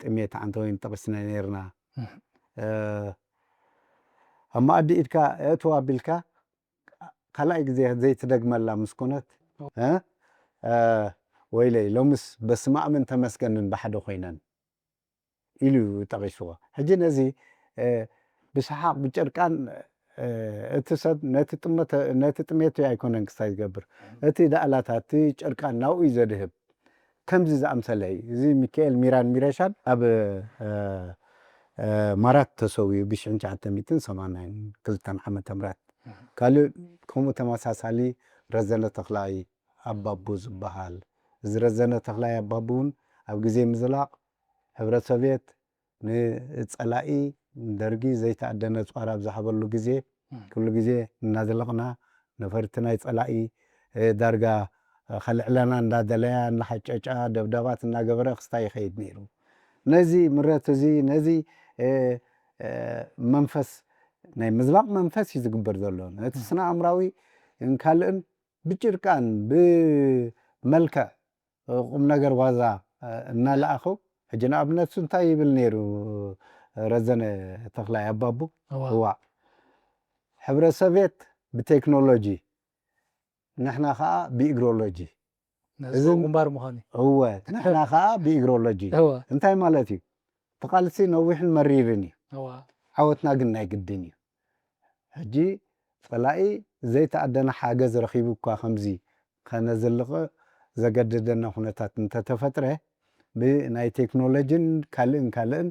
ጥሜት ዓንተ ወይን ጠቕስና ነርና ኣብ መኣዲ ኢድካ እእትዋ ኣቢልካ ካልኣይ ግዜ ዘይትደግመላ ምስ ኮነት ወይለይ ሎምስ በስማእምን ተመስገንን ብሓደ ኮይነን ኢሉ ጠቒስዎ ሕጂ ነዚ ብሰሓቕ ብጨርቃን እቲ ሰብ ነቲ ጥሜት ኣይኮነን ክሳይ ዝገብር እቲ ዳእላታት እቲ ጨርቃን ናብኡ እዩ ዘድህብ ከምዚ ዝኣምሰለ እዩ እዚ ሚካኤል ሚራን ሚረሻን ኣብ ማራት ተሰዊዩ ብ1982 ዓመተ ምህረት ካልእ ከምኡ ተመሳሳሊ ረዘነ ተኽላይ ኣባቡ ዝበሃል እዚ ረዘነ ተኽላይ ኣባቡ እውን ኣብ ግዜ ምዝላቕ ሕብረት ሶቪየት ንፀላኢ ደርጊ ዘይተኣደነ ፃር ኣብ ዝሃበሉ ግዜ ኩሉ ግዜ እናዘለቕና ነፈርቲ ናይ ፀላኢ ዳርጋ ከልዕለና እንዳደለያ እናሓጨጫ ደብዳባት እናገበረ ክስታይ ይኸይድ ነይሩ ነዚ ምረት እዚ ነዚ መንፈስ ናይ ምዝላቕ መንፈስ እዩ ዝግበር ዘሎ እቲ ስነ ኣእምራዊ ካልእን ብጭርቃን ብመልክዕ ቁም ነገር ዋዛ እናለኣኹ ሕጂ ንኣብነት እንታይ ይብል ነይሩ ረዘነ ተኽላይ ኣባቡ ህዋ ሕብረት ሶቪየት ብቴክኖሎጂ ንሕና ከዓ ብኢግሮሎጂ እዚ ግንባር ምዃኑ እወ ንሕና ከዓ ብኢግሮሎጂ እንታይ ማለት እዩ ተቃልሲ ነዊሕን መሪርን እዩ ዓወትና ግን ናይ ግድን እዩ ሕጂ ፀላኢ ዘይተኣደነ ሓገዝ ረኺቡ እኳ ከምዚ ከነዘልቕ ዘገድደና ኩነታት እንተተፈጥረ ብናይ ቴክኖሎጂን ካልእን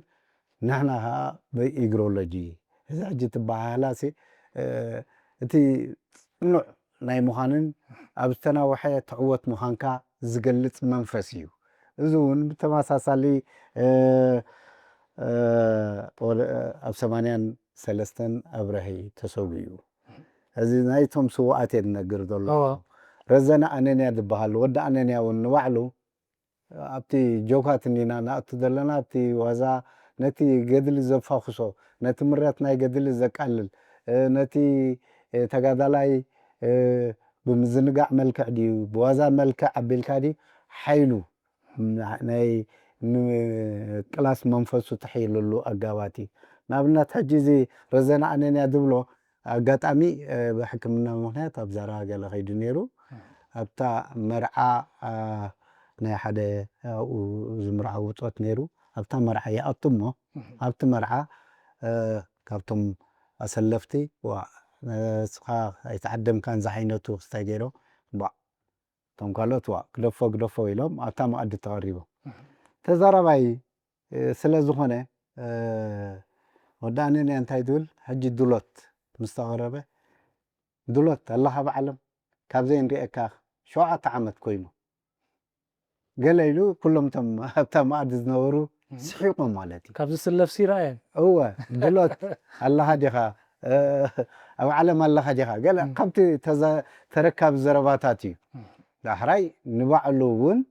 ንሕና ከዓ ብኢግሮሎጂ እዚ ሕጂ ትበሃላሲ እቲ ፅኑዕ ናይ ምዃንን ኣብ ዝተናውሐ ትዕወት ምዃንካ ዝገልጽ መንፈስ እዩ እዚ እውን ብተመሳሳሊ ኣብ 83 ኣብረሂ ተሰዊዩ እዚ ናይቶም ስዋኣት ዝነግር ዘሎ ረዘነ ኣነንያ ዝበሃል ወዲ ኣነንያ እውን ንባዕሉ ኣብቲ ጆካት እኒና ናእቱ ዘለና ኣብቲ ዋዛ نتي جدل زفاخصو نتي مرات ناي جدل زقلل نتي تقادلاي بمزنقع ملكع دي بوازا ملكع عبيلكا دي حيلو ناي كلاس منفسو تحيللو أقاواتي نابنا تحجيزي رزنا عنيني أدبلو قطامي بحكمنا مهنات أبزارها قال خيدو نيرو أبتا مرعى ناي حدا زمرعى وطوت نيرو أبتا مرعى يأطمو أبتا مرعى كابتم أسلفتي سخا يتعدم كان زحينتو استاجيرو با تم قالت وا قدفو إلهم أتا مؤدي تقريبا تزارباي سلازو هنا ودانيني أنتاي دول حجي دولت مستغربة دولت الله بعلم كابزين رئيكا شو عمت كوينو قال له كلهم تم أبتا مؤدي زنورو سحيقهم مالتي كابز سلف سيراين هو دولت الله هديها أو علم الله هديها قال قبت تركب زرباتاتي لاحراي نبعلوون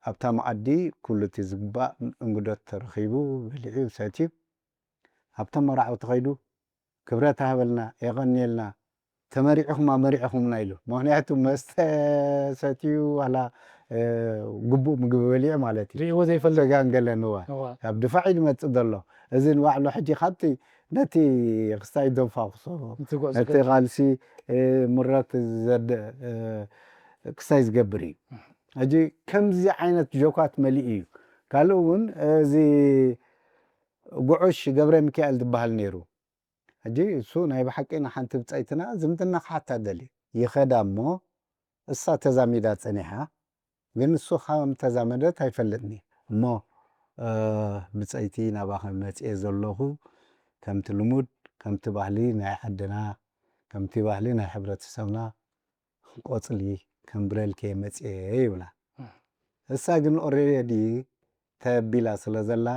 أبتا مؤدي كل تزباء انقدت ترخيبو بلعيو ساتيب أبتا مرعو تخيدو كبرات هبلنا يغني لنا تمريعهم ما مريعهم نايلو مهنياتو ساتيو على قبو مقبوليع مالتي ريو زي فلو سقان قال نوا أبدو فاعل ما تصدر إذن وعلو حجي خطي نتي خستاي دون فاقصو نتي غالسي مرات زد كسايز قبري أجي كم زي عينة جوكات مليئي قالون زي قعوش قبري مكيال دبهال نيرو أجي سو ناي بحقينا حانت بتايتنا زمتنا حتى دلي يخدا مو السا تزاميدات سنيحة ግን እሱ ከም ተዛመደት ኣይፈለጥኒ እሞ ብፀይቲ ናባኸ መፅአ ዘለኹ ከምቲ ልሙድ ከምቲ ባህሊ ናይ ዓድና ከምቲ ባህሊ ናይ ሕብረተሰብና ቆፅሊ ከምብረልከ መፅአ ይብላ እሳ ግን ኦሬዲ ተቢላ ስለ ዘላ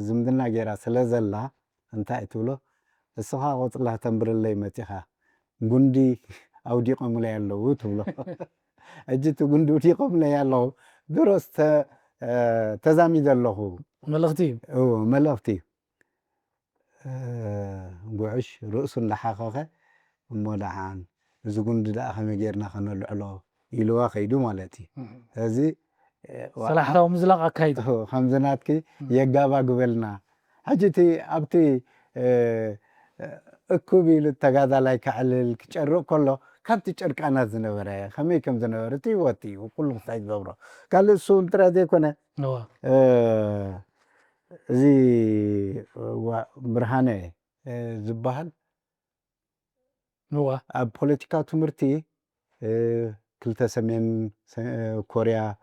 ዝምድና ጌራ ስለ ዘላ እንታይ እትብሎ እስኻ ቆፅላ ተንብረለይ መፂኻ ጉንዲ ኣውዲቖም ላይ ኣለዉ ትብሎ أجت قندوتي قبل يالله درست تزاميد الله ملختي ملختي قعش رؤس لحقه مولعان إذا قند دا أخي مجيرنا خنا العلو يلوا خيدو مالتي هذه صلاح لو مزلق أكيد خمزناتكي يجابا قبلنا حاجتي أبتي أكوبي للتقاضى لايك على الكتشرو كله كابتي تشرك أنا زنورة خمي كم زنورة تيوتي وكل مستعد بورا قال السون ترى دي كنا زي برهانة زبهل هو بوليتيكا تمرتي كلتا سمين كوريا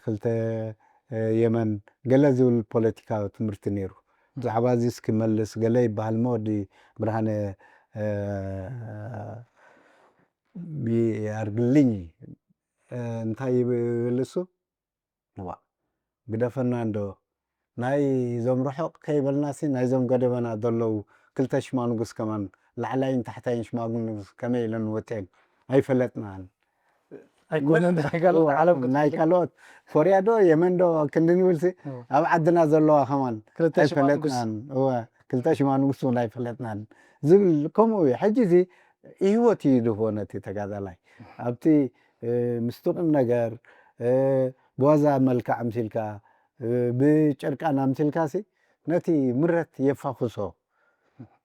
كلتا يمن قال زي البوليتيكا تمرتي نيرو زعبازي سكملس قال لي بهالمودي برهانة بيارجليني انتاي بلسو نوا قدفنا عنده ناي زوم رحق كيبل ناسي ناي زوم قدبنا دلو كلتاش ما نقص كمان لعلاين تحتاينش ما نقص كميلن وتين هاي فلتنا أيكون قال عالم ناي كالوت كوريا دو يمن دو كندني ولسي أو عدنا زلوا كمان كلتاش ما نقص هو كلتاش ما نقص ناي فلتنا زل كموي حجزي إيوتي دفونتي تقاضلاي أبتي مستقم نجار بوازا ملكا عمسلكا بشركة عمسلكا سي نتي مرت يفاخصو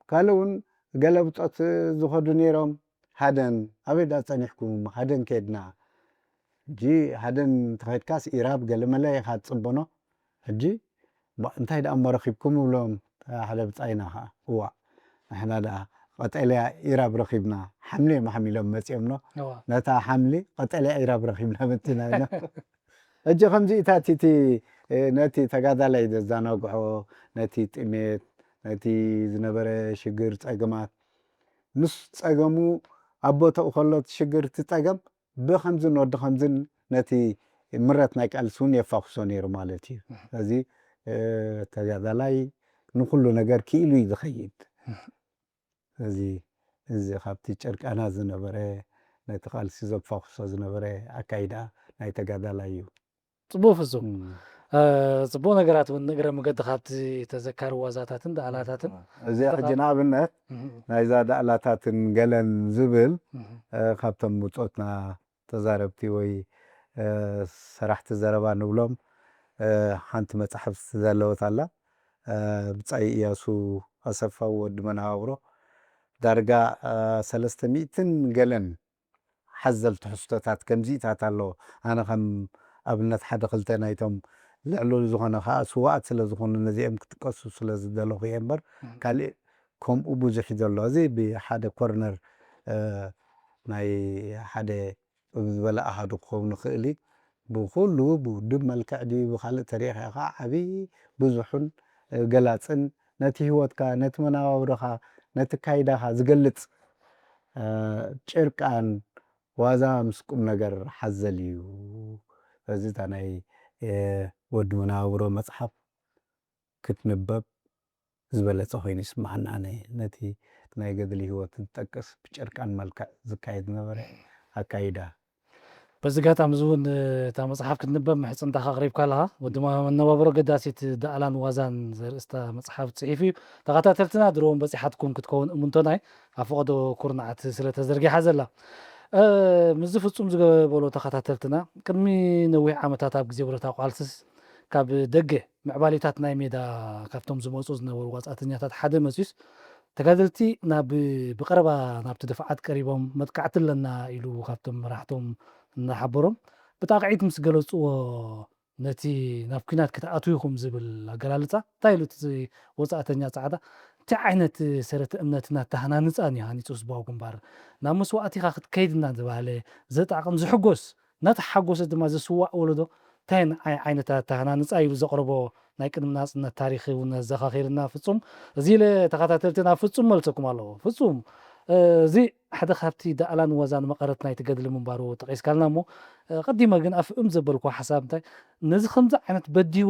قالون قلبت زخدو نيرهم هادن أبدا تنحكم هادن كيدنا جي هادن تخيد كاس إيراب قال ملا يخاد صبنا جي انتهي دا أما رخيبكم ولهم حدا بتاينها هو احنا دا قتلي إيراب رخيبنا حملي ما حملهم مسيمنا نتا حملي قتلي إيراب رخيبنا متنا أجي خمزي تاتي نتي تقاضى لي دزانا وقعو نتي تميت نتي زنبرة شجر تأجمات نص تأجمو أبو تأخلط شجر تتأجم بخمزن ود خمزن نتي مرت نايك ألسون يفاقسوني رمالتي هذه تقاضى لي نقول نجار كيلو يدخيد هذه إذا خبتي شرك أنا زنبرة نتقال سيزب فاقسو زنبرة أكيدا نتقاضى ليو صبوف الزوم ጽቡቕ ነገራት እውን እግረ መንገዲ ካብቲ ተዘካሪ ዋዛታትን ዳዕላታትን እዚ ሕጂ ንኣብነት ናይዛ ዳዕላታትን ገለን ዝብል ካብቶም ውፆትና ተዛረብቲ ወይ ሰራሕቲ ዘረባ ንብሎም ሓንቲ መፅሓፍ ዘለወት ኣላ ብጻይ ኢያሱ ኣሰፋ ወዲ መናሃብሮ ዳርጋ 300 ገለን ሓዘልቲ ሕዝቶታት ከምዚታት ኣሎ ኣነ ከም ኣብነት ሓደ ክልተ ናይቶም ልዕሉ ዝኾነ ከዓ ስዋዕት ስለ ዝኾኑ ነዚኦም ክትቀሱ ስለ ዝደለኹ እየ እምበር ካልእ ከምኡ ብዙሕ ዘሎ እዚ ብሓደ ኮርነር ናይ ሓደ ዝበለ ኣሃዱ ክኸውን ይኽእል ብኩሉ ብውዱብ መልክዕ ድዩ ብካልእ ተሪእኻ ከዓ ዓብይ ብዙሑን ገላፅን ነቲ ሂወትካ ነቲ መነባብሮኻ ነቲ ካይዳኻ ዝገልፅ ጭርቃን ዋዛ ምስ ቁም ነገር ሓዘል እዩ እዚ እታ ናይ ወዲ መነባብሮ መፅሓፍ ክትንበብ ዝበለፀ ኮይኑ ይስማዓኒ ኣነ ነቲ ናይ ገድሊ ሂወት ዝጠቅስ ብጭርቃን መልክዕ ዝካየድ ዝነበረ ኣካይዳ በዚ ጋጣሚ እውን እታ መፅሓፍ ክትንበብ ምሕፅንታኻ ቅሪብካ ኣለኻ ወዲ መነባብሮ ገዳሲት ዳዕላን ዋዛን ዘርእስታ መፅሓፍ ፅሒፍ እዩ ተኸታተልትና ድሮውን በፂሓትኩም ክትከውን እሙንቶናይ ኣፈቐዶ ኩርናዓት ስለተዘርጊሓ ዘላ ምዝ ፍጹም ዝገበሎ ተኸታተልትና ቅድሚ ነዊሕ ዓመታት ኣብ ግዜ ወረታ ቃልስስ ካብ ደገ ምዕባሌታት ናይ ሜዳ ካብቶም ዝመፁ ዝነበሩ ወፃእተኛታት ሓደ መፅዩስ ተጋደልቲ ናብ ብቀረባ ናብቲ ደፍዓት ቀሪቦም መጥቃዕቲ ኣለና ኢሉ ካብቶም መራሕቶም እናሓበሮም ብጣቕዒት ምስ ገለፅዎ ነቲ ናብ ኩናት ክትኣትዉ ኢኹም ዝብል ኣገላልፃ እንታይ ኢሉ እቲ ወፃእተኛ ፃዕዳ እንታይ ዓይነት ሰረተ እምነትና ተሃናንፃ እኒኣ ሃኒፁ ህዝባዊ ግንባር ናብ መስዋእቲ ኢኻ ክትከይድ እናተባህለ ዘጣቕም ዝሕጎስ ነቲ ሓጎስ ድማ ዘስዋዕ ወለዶ እንታይ ዓይነታት ተሃናንፃ ኢሉ ዘቕርቦ ናይ ቅድሚ ናፅነት ታሪክ እውን ዘኻኺርና ፍጹም እዚ ተኸታተልትና ፍጹም መልሰኩም ኣለዎ ፍጹም እዚ ሓደ ካብቲ ዳዕላን ዋዛን መቐረት ናይቲ ገድሊ ምንባሩ ጠቂስካልና እሞ ቀዲመ ግን ኣፍእም ዘበልኩ ሓሳብ እንታይ ነዚ ከምዚ ዓይነት በዲሁ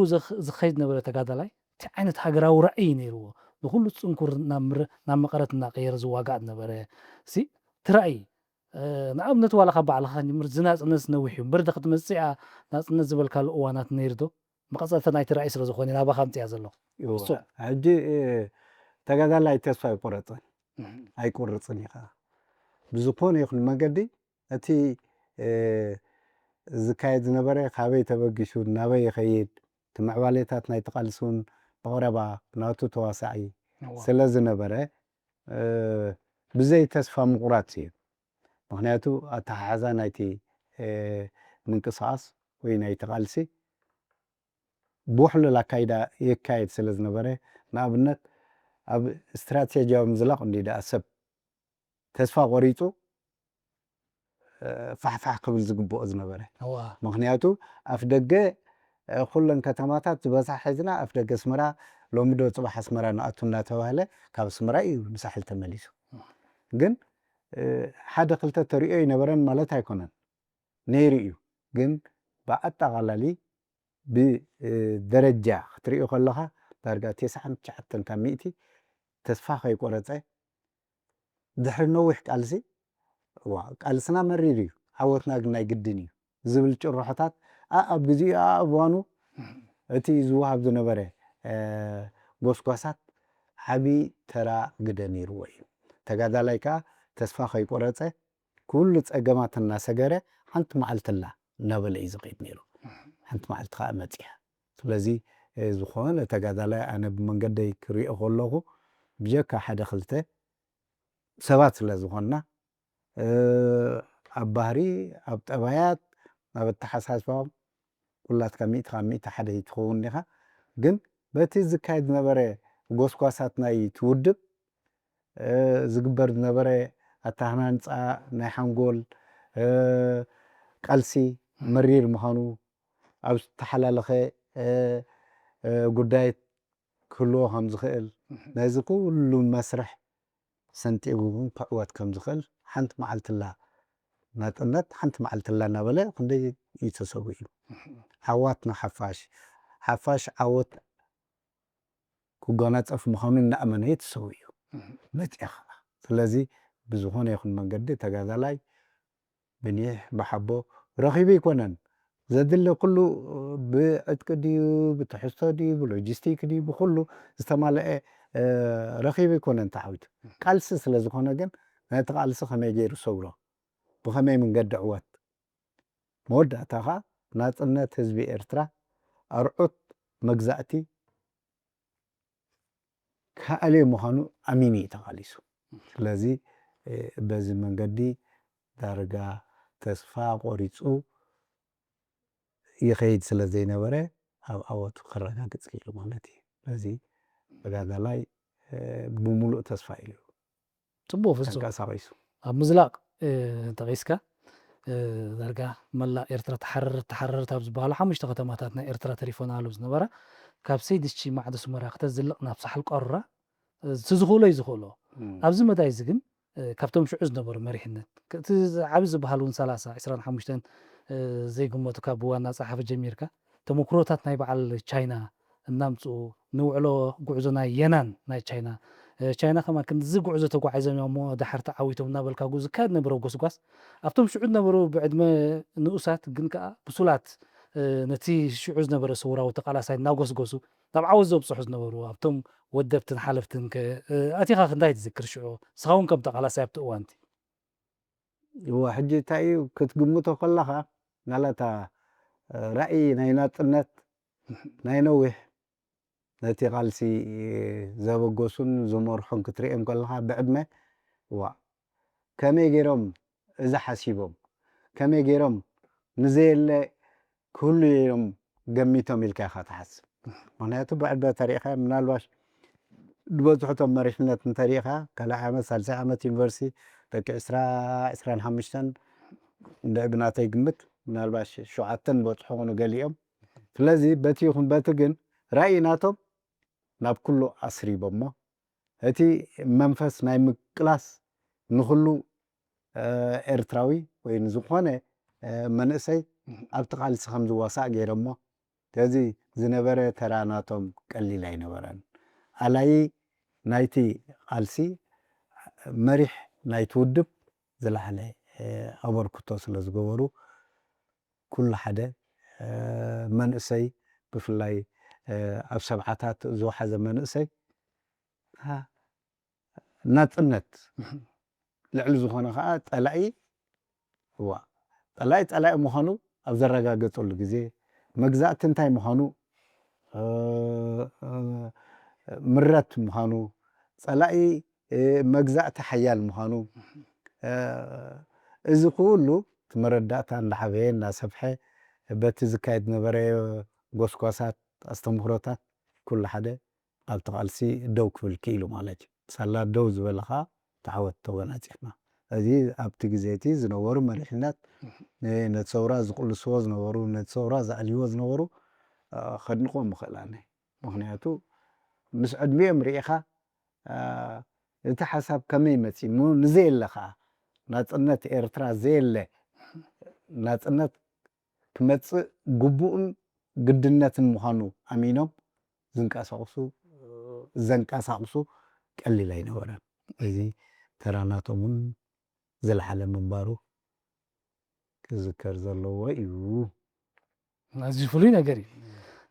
ዝኸይድ ነበረ ተጋዳላይ እቲ ዓይነት ሃገራዊ ራእይ ነይርዎ ንኩሉ ፅንኩር ናብ መቐረት እናቀየረ ዝዋጋእ ነበረ እዚ ትራእይ ንኣብነት ዋላ ካብ ባዕልኻ ጅምር ዝናፅነት ነዊሕ እዩ እምበር ክትመፅእ እያ ናፅነት ዝበልካሉ እዋናት ነይሩ ዶ መቐፀልቲ ናይቲ ራእይ ስለ ዝኾነ ናባኻ ምፅያ ዘሎ ሕጂ ተጋዳላይ ተስፋ ይቆረፅን ኣይቆርፅን ኢኻ ብዝኾነ ይኹን መንገዲ እቲ ዝካየድ ዝነበረ ካበይ ተበጊሱ ናበይ ይኸይድ እቲ ምዕባሌታት ናይቲ ቃልሲ እውን ብቐረባ ናቱ ተዋሳዒ ስለ ዝነበረ ብዘይ ተስፋ ምቁራፅ እዩ ምክንያቱ ኣተሓሓዛ ናይቲ ምንቅስቃስ ወይ ናይቲ ቃልሲ ብውሕሉል ኣካይዳ ይካየድ ስለ ዝነበረ ንኣብነት ኣብ ስትራቴጂያዊ ምዝላቕ እንዲዳ ሰብ ተስፋ ቆሪፁ ፋሕፋሕ ክብል ዝግብኦ ዝነበረ ምክንያቱ ኣፍ ደገ ኩለን ከተማታት ዝበዝሓ ሒዝና ኣፍ ደገ ኣስመራ ሎሚ ዶ ፅባሕ ኣስመራ ንኣቱ እናተባህለ ካብ ኣስመራ እዩ ምሳሕል ተመሊሱ ግን ሓደ ክልተ ተሪኦ ይነበረን ማለት ኣይኮነን ነይሩ እዩ ግን ብኣጠቓላሊ ብደረጃ ክትሪኦ ከለኻ ዳርጋ 99 ካብ 100 ተስፋ ከይቆረፀ ድሕሪ ነዊሕ ቃልሲ ቃልስና መሪር እዩ ዓወትና ግን ናይ ግድን እዩ ዝብል ጭርሖታት ኣብ ግዚኡ ኣብ እዋኑ እቲ ዝወሃብ ዝነበረ ጎስጓሳት ዓብይ ተራ ግደ ነይርዎ እዩ ተጋዳላይ ከዓ ተስፋ ከይቆረፀ ኩሉ ፀገማት እናሰገረ ሓንቲ መዓልትላ እናበለ እዩ ዝኸይድ ነይሩ ሓንቲ መዓልቲ ከዓ መፅያ ስለዚ ዝኾነ ተጋዳላይ ኣነ ብመንገደይ ክሪኦ ከለኹ ብጀካ ሓደ ክልተ ሰባት ስለ ዝኾንና ኣብ ባህሪ ኣብ ጠባያት ኣብ ኣተሓሳስባኦም ኩላትካ 100 ካብ 100 ሓደ ይትኸውን ኢኻ ግን በቲ ዝካየድ ዝነበረ ጎስጓሳት ናይ ትውድብ ዝግበር ዝነበረ ኣተሃናንፃ ናይ ሓንጎል ቃልሲ መሪር ምዃኑ ኣብ ዝተሓላለኸ ጉዳይ ክህልዎ ከም ዝኽእል ነዚ ኩሉ መስርሕ ሰንጢቡ ክዕወት ከም ዝኽእል ሓንቲ መዓልትላ ናጥነት ሓንቲ መዓልትላ እናበለ ክንደይ ይተሰዊዑ ዓዋትና ሓፋሽ ዓወት ክጎናፀፍ ምዃኑ እናኣመነ ተሰዊዑ መፅያ ስለዚ ብዝኾነ ይኹን መንገዲ ተጋዳላይ ብኒሕ ብሓቦ ረኺቡ ይኮነን ዘድለ ኩሉ ብዕጥቂ ድዩ ብትሕዝቶ ድዩ ብሎጂስቲክ ድዩ ብኩሉ ዝተማልአ ረኺቡ ይኮነን ተሓዊቱ ቃልሲ ስለ ዝኾነ ግን ነቲ ቃልሲ ከመይ ገይሩ ሰውሮ ብኸመይ መንገዲ ዕወት መወዳእታ ኸ ናጽነት ህዝቢ ኤርትራ ኣርዑት መግዛእቲ ካዕልዮ ምዃኑ ኣሚኑ እዩ ተቓሊሱ ስለዚ በዚ መንገዲ ዳርጋ ተስፋ ቆሪፁ ይኸይድ ስለ ዘይነበረ ኣብ ዓወቱ ከረጋግፅ ኢሉ ማለት እዩ ስለዚ ተጋዳላይ ብሙሉእ ተስፋ ኢሉ ጽቡቕ ፍጹም ተንቀሳቒሱ ኣብ ምዝላቕ ተቒስካ ዳርጋ መላእ ኤርትራ ተሓረር ኣብ ዝበሃሉ 5 ከተማታት ናይ ኤርትራ ተሪፎናሉ ዝነበራ ካብ ሰይድሽ ማዕደ ሱመራ ክተዝልቕ ናብ ሳሕል ቀሩራ ዝኽእሎ እዩ ዝኽእሎ ኣብዚ መዳይ እዚ ግን ካብቶም ሽዑ ዝነበሩ መሪሕነት እቲ ዓብ ዝበሃል እውን 30 25 ዘይግመቱ ካብ ዋና ጸሓፊ ጀሚርካ ተመክሮታት ናይ በዓል ቻይና እናምጽኡ ንውዕሎ ጉዕዞ ናይ የናን ናይ ቻይና ቻይና ከማ ክንዚ ጉዕዞ ተጓዒዞም እሞ ድሓር ተዓዊቶም እናበልካ ጉ ዝካየድ ነበረ ጎስጓስ ኣብቶም ሽዑ ዝነበሩ ብዕድመ ንኡሳት ግን ከዓ ብሱላት ነቲ ሽዑ ዝነበረ ሰውራዊ ተቃላሳይ እናጎስጎሱ ናብ ዓወት ዘብፅሑ ዝነበሩ ኣብቶም ወደብትን ሓለፍትን ኣቲኻ ክንታይ ትዝክር ሽዑ ስኻውን ከም ተቃላሳይ ኣብቲ እዋንቲ ሕጂ እንታይ እዩ ክትግምቶ ከለኻ ናላታ ራእይ ናይ ናጽነት ናይ ነዊሕ ነቲ ቃልሲ ዘበገሱን ዝመርሑን ክትሪኦም ከለኻ ብዕድመ ዋ ከመይ ገይሮም እዛ ሓሲቦም ከመይ ገይሮም ንዘየለ ክህሉ እዮም ገሚቶም ኢልካ ኢኻ ትሓስብ ምክንያቱ ብዕድመ ተሪእኻ ምናልባሽ ዝበዝሑቶም መሪሕነት እንተሪእኻ ካልኣይ ዓመት ሳልሳይ ዓመት ዩኒቨርሲቲ ደቂ 25 እንደ ብናተይ ግምት ምናልባሽ 7 በፅሑ ኾኑ ገሊኦም ስለዚ በቲ ይኹን በቲ ግን ራእይ ናቶም ናብ ኩሉ ኣስሪቦሞ እቲ መንፈስ ናይ ምቅላስ ንኩሉ ኤርትራዊ ወይ ንዝኾነ መንእሰይ ኣብቲ ቃልሲ ከም ዝወሳእ ገይሮሞ ስለዚ ዝነበረ ተራ ናቶም ቀሊል ኣይነበረን ኣላይ ናይቲ ቃልሲ መሪሕ ናይቲ ውድብ ዝለዓለ ኣበርክቶ ስለ ዝገበሩ ኩሉ ሓደ መንእሰይ ብፍላይ ኣብ ሰብዓታት ዝወሓዘ መንእሰይ ናጽነት ልዕሊ ዝኾነ ከዓ ጠላኢ ጠላኢ ምዃኑ ኣብ ዘረጋገፀሉ ግዜ መግዛእቲ እንታይ ምዃኑ ምረት ምዃኑ ጸላኢ መግዛእቲ ሓያል ምዃኑ እዚ ኩሉ መረዳእታ እንዳዓበየ እንዳሰፍሐ በቲ ዝካየድ ነበረ ጎስጓሳት ኣስተምህሮታት ኩሉ ሓደ ኣብቲ ቃልሲ ደው ክብል ክኢሉ ማለት እዩ ሳላ ደው ዝበለኻ ተዓወት ተጎናፂፍና እዚ ኣብቲ ግዜ እቲ ዝነበሩ መሪሕነት ነቲ ሰውራ ዝቕልስዎ ዝነበሩ ነቲ ሰውራ ዘዕልይዎ ዝነበሩ ከድንቆም ምኽእላነ ምክንያቱ ምስ ዕድሚኦም ርኢኻ እቲ ሓሳብ ከመይ መፂ ንዘየለ ከዓ ናጽነት ኤርትራ ዘየለ ናጽነት ክመጽእ ግቡእን ግድነትን ምዃኑ ኣሚኖም ዘንቀሳቕሱ ቀሊል ኣይነበረን እዚ ተራናቶምን ዝለዓለ ምንባሩ ክዝከር ዘለዎ እዩ ኣዝዩ ፍሉይ ነገር እዩ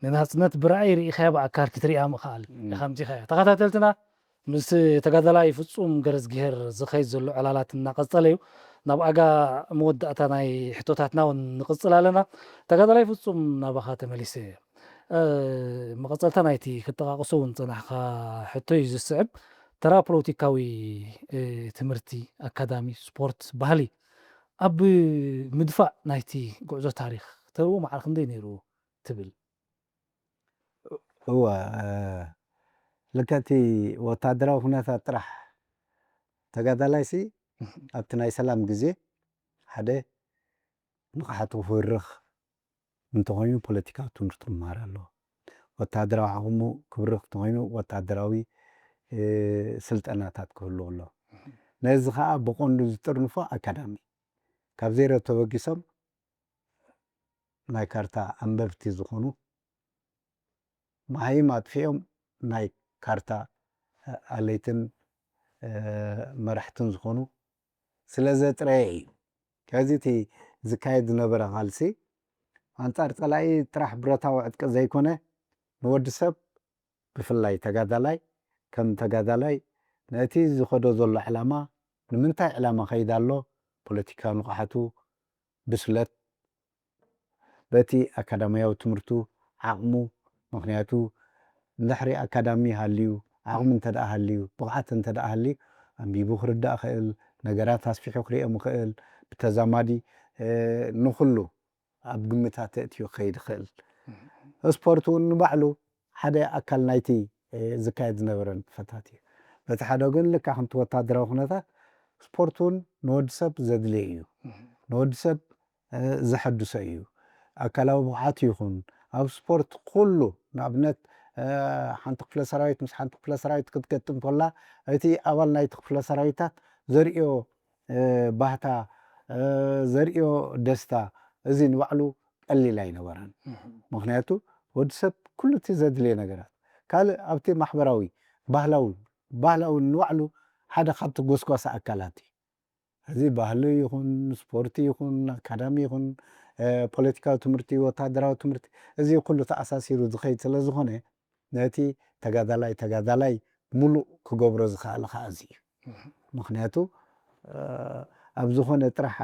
ንናጽነት ብራእይ ርኢኻ ብኣካል ክትሪኣ ምኽኣል ከምዚ ኸ ተኸታተልትና ምስ ተጋዳላይ ፍጹም ገረዝጊሄር ዝኸይድ ዘሎ ዕላላት እናቐጸለ እዩ ናብ ኣጋ መወዳእታ ናይ ሕቶታትና እውን ንቕጽል ኣለና ተጋዳላይ ፍጹም ናባኻ ተመሊሰ መቐጸልታ ናይቲ ክጠቓቕሶ እውን ፀናሕካ ሕቶ እዩ ዝስዕብ ተራ ፖለቲካዊ ትምህርቲ ኣካዳሚ ስፖርት ባህሊ ኣብ ምድፋዕ ናይቲ ጉዕዞ ታሪክ ተርዎ መዓል ክንደይ ነይሩ ትብል هو لكتي وتادرا هنا تطرح ተጋዳላይሲ ኣብቲ ናይ ሰላም ግዜ ሓደ ንቕሓቱ ፍርኽ እንተኾይኑ ፖለቲካዊ ትምህርቲ ምሃር ኣለዎ ወታደራዊ ዓቕሙ ክብርኽ እንተኾይኑ ወታደራዊ ስልጠናታት ክህልዎ ኣለዎ ነዚ ከዓ ብቐንዱ ዝጥርንፎ ኣካዳሚ ካብ ዜሮ ተበጊሶም ናይ ካርታ ኣንበብቲ ዝኾኑ ማይም ኣጥፊኦም ናይ ካርታ ኣለይትን መራሕትን ዝኾኑ ስለዘጥረየ እዩ ከዚ እቲ ዝካየድ ዝነበረ ቃልሲ أنصار طلعي طرح برتا وعدك زيكونه نود سب بفلاي تجادلاي كم تجادلاي نأتي زخدو زول علامة نمنتاي علامة خيدا له بوليتيكا نقحتو بسلت بتي أكاديمية وتمرتو عقمو مخنياتو نحري أكاديمي هاليو عقم انتدأ هاليو بقعت انتدأ هالي أمبيبو خرداء خيل نجارات هاسفيحو خريئة مخيل بتزامادي نخلو أبقمتها تأتيو خيد خيل سبورتو نبعلو حدا أكل نايتي زكايد نبرن فتاتي فتحدا قل لك أخنت وطادرا وخنتا سبورتون نود سب زدليو نود سب زحدو سيو أكلاو بقعات يخون أو سبورت كله نابنت حنت قفل سرايت مش حنت قفل سرايت كنت كتم طلا أتي أول نايت قفل سرايتات زريو باهتا زريو دستا زين وعلو قلي لاي نبرن مخنياتو ودسب كله تزدلي نجارات قال أبتي محبراوي ባህላዊ ንባዕሉ ሓደ ካብቲ ጎስጓሳ ኣካላት እዩ እዚ ባህሊ ይኹን ስፖርቲ ይኹን ኣካዳሚ ይኹን ፖለቲካዊ ትምህርቲ ወታደራዊ ትምህርቲ እዚ ኩሉ ተኣሳሲሩ ዝኸይድ ስለ ዝኾነ ነቲ ተጋዳላይ ሙሉእ ክገብሮ ዝኽእል ከዓ እዚ እዩ ምክንያቱ ኣብ ዝኾነ ጥራሕ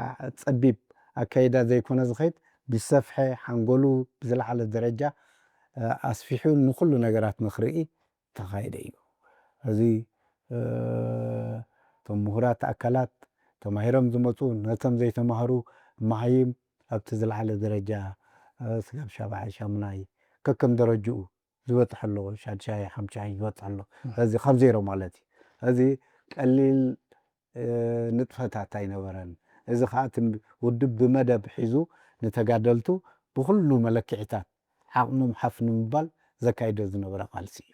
ፀቢብ ኣካይዳ ዘይኮነ ዝኸይድ ብሰፍሐ ሓንጎሉ ብዝለዓለ ደረጃ ኣስፊሑ ንኩሉ ነገራት ንኽርኢ ተኻይደ እዩ እዚ ቶም ምሁራት ኣካላት ተማሂሮም ዝመፁ ነቶም ዘይተማሃሩ መሃይም ኣብቲ ዝለዓለ ደረጃ ስጋብ ሻብዓይ ሻምናይ ከከም ደረጅኡ ዝበፅሕ ኣሎ ሻድሻይ ሓምሻይ ዝበፅሕ ኣሎ እዚ ካብ ዜሮ ማለት እዩ እዚ ቀሊል ንጥፈታት ኣይነበረን እዚ ከዓ ውድብ ብመደብ ሒዙ ንተጋደልቱ ብኩሉ መለክዕታት ዓቕሞም ሓፍ ንምባል ዘካይዶ ዝነበረ ቃልሲ እዩ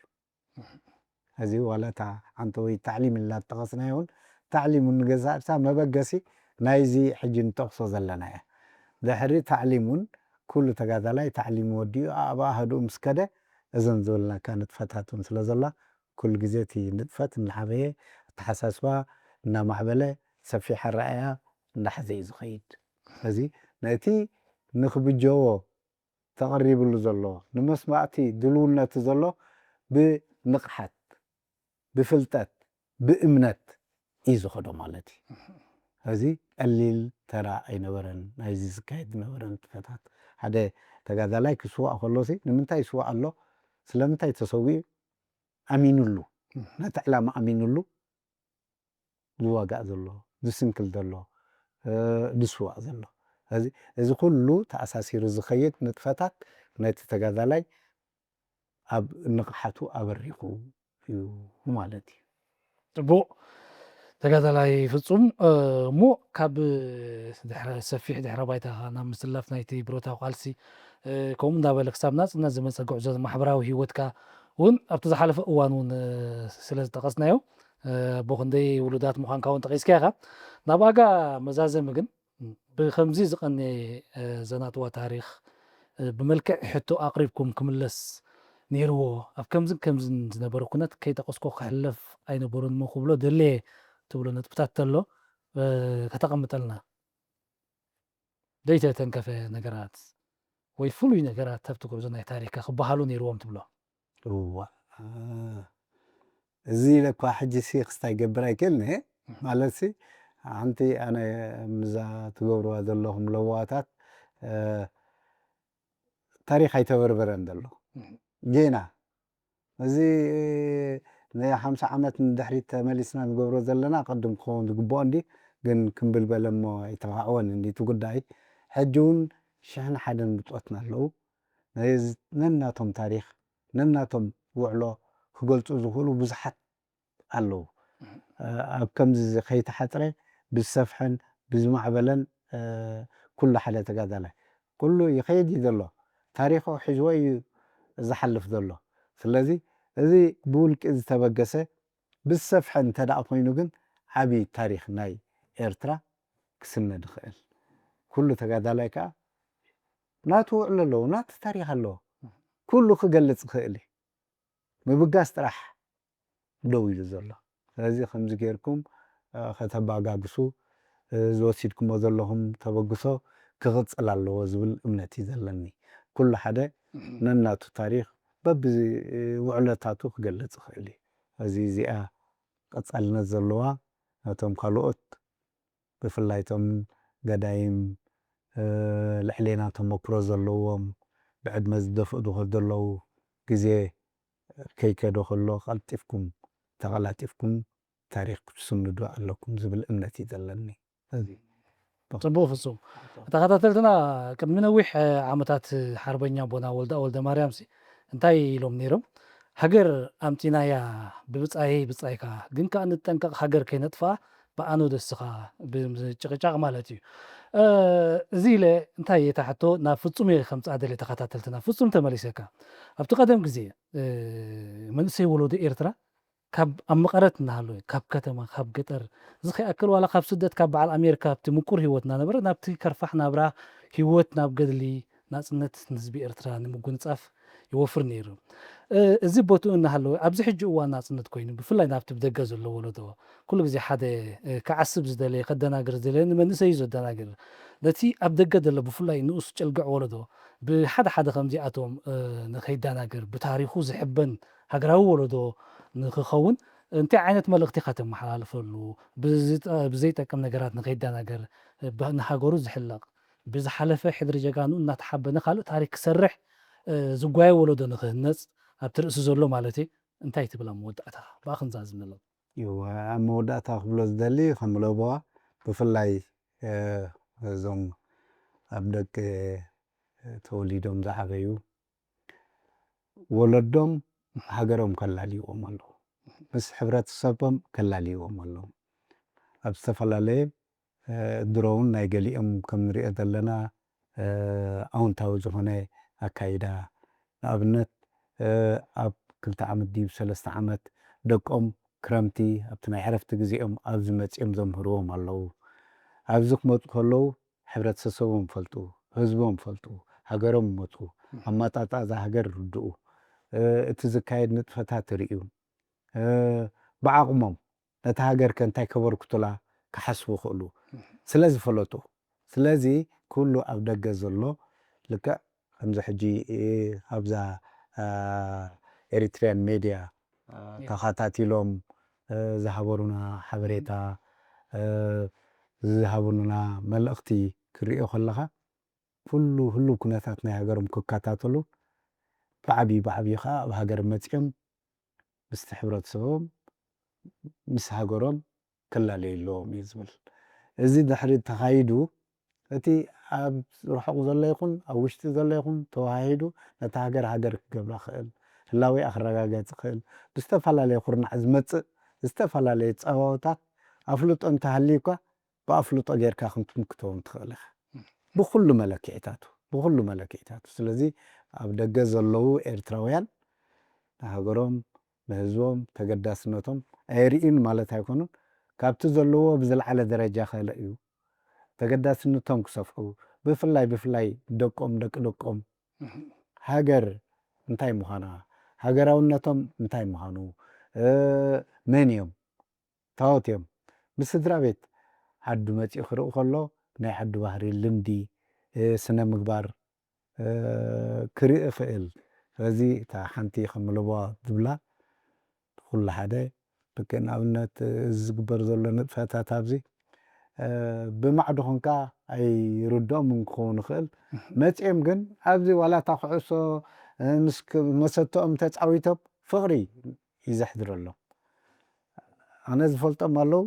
እዚ ዋላታ አንተ ወይ تعليم ኢልና ተጠቐስና ይሁን تعليم ንገዛእታ መበገሲ ናይዚ ሕጂ ንጠቕሶ ዘለና እያ ድሕሪ تعليمን ኩሉ ተጋዳላይ تعليم ወዲኡ ኣባህዱ ምስከደ እዘን ዝበልናካ ንጥፈታትን ስለ ዘላ ኩሉ ግዜ እቲ ንጥፈት እናዓበየ ተሓሳስባ እናማዕበለ ሰፊሕ ኣረኣያ እንዳሕዘ እዩ ዝኸይድ እዚ ነቲ ንኽብጀዎ ተቐሪብሉ ዘሎ ንመስማዕቲ ድልውነቱ ዘሎ ብንቕሓት بفلتات بإمنات إيزو خدو مالتي هذه قليل ترى أي نورن هذه زكايد نورن تفتات هذا تقاذا لايك سواء خلوسي نمنتاي سواء الله سلامتاي تسوي أمين له نتعلم أمين له دواقع ذلو دسنكل ذلو دسواء ذلو هذه إذا كله تأساسي رزخيت نتفتات نتتقاذا لاي أب نقحتو أبريقو ማለት እዩ ጽቡቕ ተጋዳላይ ፍጹም እሞ ካብ ሰፊሕ ድሕረ ባይታ ናብ ምስላፍ ናይቲ ብሮታዊ ቃልሲ ከምኡ እንዳበለ ክሳብ ናጽነት ዝመፀ ጉዕዞ ማሕበራዊ ሂወትካ እውን ኣብቲ ዝሓለፈ እዋን እውን ስለ ዝጠቐስናዮ ብክንደይ ውሉዳት ምዃንካ እውን ጠቒስካ ኢኻ ናብ ዋጋ መዛዘሚ ግን ብከምዚ ዝቐነየ ዘናጥዋ ታሪክ ብመልክዕ ሕቶ ኣቕሪብኩም ክምለስ ነይርዎ ኣብ ከምዝን ዝነበረ ኩነት ከይጠቐስኮ ክሕለፍ ኣይነበሩን እሞ ክብሎ ደልየ ትብሎ ነጥብታት ተሎ ከተቐምጠልና ዘይተተንከፈ ነገራት ወይ ፍሉይ ነገራት ኣብቲ ጉዕዞ ናይ ታሪክካ ክበሃሉ ነይርዎም ትብሎ እዋ እዚ ለኳ ሕጂ ሲ ክስታይ ገብር ኣይክእልኒ ማለት ሲ ኣንቲ ኣነ ምዛ ትገብርዋ ዘለኹም ለዋታት ታሪክ ኣይተበርበረን ዘሎ جينا زي نيا 50 عامات ندحريت تملسنا نقبرو زلنا قدم كون تقبون دي جن كمبل بلما يتوعون اللي تقداي حجون شحن حدا بتوتنا له نناتهم تاريخ نناتهم وعلو خقلت زخولو بزحت قالو كم زي خيت حتري بالسفحن بزمعبلن كل حدا تقادله كله يخيد يدلو تاريخه حجوي زحلف ذلو ስለዚ እዚ ብውልቂ ዝተበገሰ ብሰፍሐ እንተዳእ ኮይኑ ግን ዓብይ ታሪክ ናይ ኤርትራ ክስነድ ይኽእል ኩሉ ተጋዳላይ ከዓ ናቱ ውዕሎ ኣለዎ ናቱ ታሪክ ኣለዎ ኩሉ ክገልፅ ይኽእል እዩ ምብጋስ ጥራሕ ደው ኢሉ ዘሎ ስለዚ ከምዚ ጌርኩም ከተባጋግሱ ዝወሲድኩሞ ዘለኹም ተበግሶ ክቕፅል ኣለዎ ዝብል እምነት እዩ ዘለኒ ኩሉ ሓደ ነናቱ ታሪክ በቢ ውዕለታቱ ክገልጽ ይኽእል እዩ እዚ እዚኣ ቀጻልነት ዘለዋ ነቶም ካልኦት ብፍላይ እቶም ገዳይም ልዕሌና ተመክሮ ዘለዎም ብዕድመ ዝደፍኡ ዘለዉ ግዜ ከይከዶ ከሎ ቀልጢፍኩም ተቐላጢፍኩም ታሪክ ክትስንዱ ኣለኩም ዝብል እምነት እዩ ዘለኒ ጽቡቕ ፍጹም ተኸታተልትና ቅድሚ ነዊሕ ዓመታት ሓርበኛ ቦና ወልደ ማርያም እንታይ ኢሎም ነይሮም ሃገር ኣምፂናያ ብብጻይካ ግን ከዓ ንጠንቀቕ ሃገር ከይነጥፍኣ ብኣኖ ደስኻ ብጭቕጫቕ ማለት እዩ እዚ ኢለ እንታይ የታሕቶ ናብ ፍጹም ከምፅኣ ደልየ ተኸታተልትና ፍጹም ተመሊሰካ ኣብቲ ቀደም ግዜ መንእሰይ ወለዶ ኤርትራ ካብ ኣብ መቐረት እናሃለወ ካብ ከተማ ካብ ገጠር እዚ ከይኣክል ዋላ ካብ ስደት ካብ በዓል ኣሜሪካ ኣብቲ ምቁር ሂወት ናነበረ ናብቲ ከርፋሕ ናብራ ሂወት ናብ ገድሊ ናጽነት ንህዝቢ ኤርትራ ንምጉንጻፍ ይወፍር ነይሩ እዚ ቦትኡ እናሃለወ ኣብዚ ሕጂ እዋን ናጽነት ኮይኑ ብፍላይ ናብቲ ብደገ ዘሎ ወለዶ ኩሉ ግዜ ሓደ ክዓስብ ዝደለየ ከደናግር ዝደለየ ንመንእሰይ ዘደናግር ነቲ ኣብ ደገ ዘሎ ብፍላይ ንኡስ ጨልግዕ ወለዶ ብሓደ ሓደ ከምዚኣቶም ንኸይደናግር ብታሪኹ ዝሕበን ሃገራዊ ወለዶ ንክኸውን እንታይ ዓይነት መልእኽቲ ኢኻ ተመሓላልፈሉ ብዘይጠቅም ነገራት ንኸይደናገር ንሃገሩ ዝሕለቕ ብዝሓለፈ ሕድሪ ጀጋኑ እናተሓበነ ካልእ ታሪክ ክሰርሕ ዝጓየ ወለዶ ንክህነፅ ኣብቲ ርእሲ ዘሎ ማለት እዩ እንታይ ትብላ መወዳእታ ብኣ ክንዛዝም ኣሎ ኣብ መወዳእታ ክብሎ ዝደሊ ከም ለቦዋ ብፍላይ እዞም ኣብ ደገ ተወሊዶም ዝዓበዩ ወለዶም ሃገሮም ከላልይዎም ኣለዉ ምስ ሕብረተሰቦም ከላልይዎም ኣለዉ ኣብ ዝተፈላለየ ድሮውን ናይ ገሊኦም ከም ንሪኦ ዘለና ኣውንታዊ ዝኾነ ኣካይዳ ንኣብነት ኣብ 2 ዓመት ድዩ 3 ዓመት ደቆም ክረምቲ ኣብቲ ናይ ዕረፍቲ ግዜኦም ኣብዚ መፂኦም ዘምህርዎም ኣለዉ ኣብዚ ክመፁ ከለዉ ሕብረተሰቦም ፈልጡ ህዝቦም ፈልጡ ሃገሮም መፁ ኣማጣጣ እዛ ሃገር ርድኡ እቲ ዝካየድ ንጥፈታት ርእዩ ብዓቕሞም ነታ ሃገር ከንታይ ከበርክቱላ ክሓስቡ ይኽእሉ ስለ ዝፈለጡ ስለዚ ኩሉ ኣብ ደገ ዘሎ ልክዕ ከምዚ ሕጂ ኣብዛ ኤሪትርያን ሜድያ ተኸታቲሎም ዝሃበሩና ሓበሬታ ዝሃቡና መልእኽቲ ክሪኦ ከለኻ ኩሉ ህሉ ኩነታት ናይ ሃገሮም ክከታተሉ ብዓብዪ ከዓ ኣብ ሃገር መፂኦም ምስቲ ሕብረተሰቦም ምስ ሃገሮም ከላለዩ ኣለዎም እዩ ዝብል እዚ ድሕሪ ተኻይዱ እቲ ኣብ ርሑቕ ዘሎ ይኹን ኣብ ውሽጢ ዘሎ ይኹን ተዋሂዱ ነታ ሃገር ክገብራ ክእል ህላዌኣ ክረጋገፅ ክእል ብዝተፈላለየ ኩርናዕ ዝመፅእ ዝተፈላለየ ፀባውታት ኣፍልጦ እንተሃልዩካ ብኣፍልጦ ጌርካ ክንትምክተዎም ትኽእል ኢኻ ብኩሉ መለክዒታቱ ስለዚ ኣብ ደገ ዘለዉ ኤርትራውያን ንሃገሮም ንህዝቦም ተገዳስነቶም ኣይርኢን ማለት ኣይኮኑን ካብቲ ዘለዎ ብዝለዓለ ደረጃ ከልዕዩ ተገዳስነቶም ክሰፍሑ ብፍላይ ደቆም ደቂ ደቆም ሃገር እንታይ ምዃና ሃገራውነቶም እንታይ ምዃኑ መን እዮም ታወት እዮም ብስድራ ቤት ዓዱ መፂኡ ክርኢ ከሎ ናይ ዓዱ ባህሪ ልምዲ ስነ ምግባር ክርኢ ክእል ስለዚ እታ ሓንቲ ከም ለቦዋ ዝብላ ኩሉ ሓደ ልክዕ ንኣብነት ዝግበር ዘሎ ንጥፈታት ኣብዚ ብማዕዱ ኮንካ ኣይርድኦምን ክኸውን ይኽእል መፂኦም ግን ኣብዚ ዋላ እታ ኩዕሶ መሰተኦም ተፃዊቶም ፍቕሪ ይዘሕድረሎም ኣነ ዝፈልጦም ኣለዉ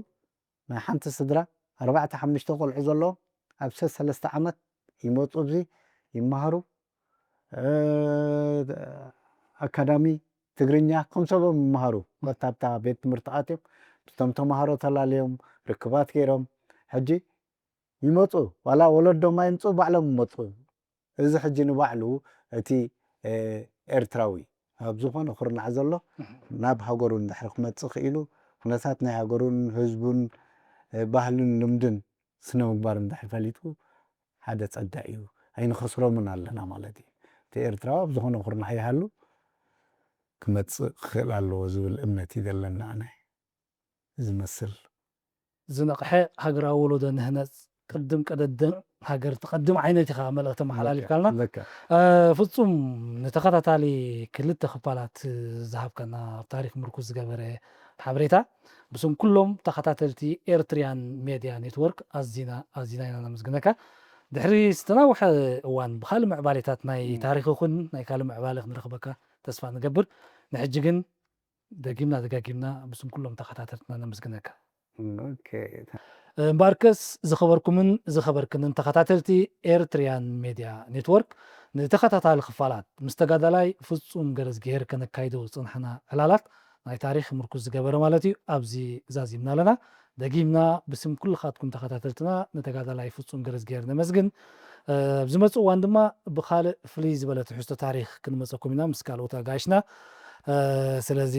ናይ ሓንቲ ስድራ 4-5 ቆልዑ ዘለዎም ኣብ 3 ዓመት ይመፁ እዚ ይመሃሩ ኣካዳሚ ትግርኛ ከምሰቦም ይመሃሩ ወታብታ ቤት ትምህርቲ ኣትዮም እቶም ተምሃሮ ተላለዮም ርክባት ገይሮም ሕጂ ይመፁ ዋላ ወለዶም ኣይምፁ ባዕሎም ይመፁ እዚ ሕጂ ንባዕሉ እቲ ኤርትራዊ ኣብ ዝኾነ ኩርናዕ ዘሎ ናብ ሃገሩ እንድሕር ክመፅእ ክኢሉ ኩነታት ናይ ሃገሩን ህዝቡን ባህልን ልምድን ስነ ምግባር እንድሕር ፈሊጡ ሓደ ፀዳእ እዩ ኣይንኸስሮምን ኣለና ማለት እዩ እቲ ኤርትራዊ ኣብ ዝኾነ ኩርናዕ ይሃሉ ክመፅእ ክኽእል ኣለዎ ዝብል እምነት እዩ ዘለና ኣነ ዝመስል ዝነቕሐ ሃገራዊ ወለዶ ንህነፅ ቅድም ሃገር ትቐድም ዓይነት ኢኻ መልእኽቲ መሓላሊፍካልና ልክ ፍጹም ንተኸታታሊ ክልተ ክፋላት ዝሃብከና ኣብ ታሪክ ምርኩዝ ዝገበረ ሓበሬታ ብስም ኩሎም ተኸታተልቲ ኤርትሪያን ሜድያ ኔትወርክ ኣዝና ኢና ነመስግነካ ድሕሪ ዝተናውሐ እዋን ብካልእ ምዕባሌታት ናይ ታሪክ ይኹን ናይ ካልእ ምዕባለ ክንረኽበካ ተስፋ ንገብር ንሕጂ ግን ደጊምና ደጋጊምና ብስም ኩሎም ተኸታተልትና ነመስግነካ ኦኬ እምበርከስ ዝኸበርኩምን ዝኸበርክንን ተኸታተልቲ ኤርትሪያን ሜድያ ኔትወርክ ንተኸታታሊ ክፋላት ምስ ተጋዳላይ ፍጹም ገረዝ ገይር ከነካይዶ ፅንሕና ዕላላት ናይ ታሪክ ምርኩዝ ዝገበረ ማለት እዩ ኣብዚ ዛዚምና ኣለና ደጊምና ብስም ኩልኻትኩም ተኸታተልትና ንተጋዳላይ ፍጹም ገረዝ ገይር ነመስግን ዝመፅእ እዋን ድማ ብካልእ ፍልይ ዝበለ ትሕዝቶ ታሪክ ክንመፀኩም ኢና ምስ ካልኦት ኣጋይሽና ስለዚ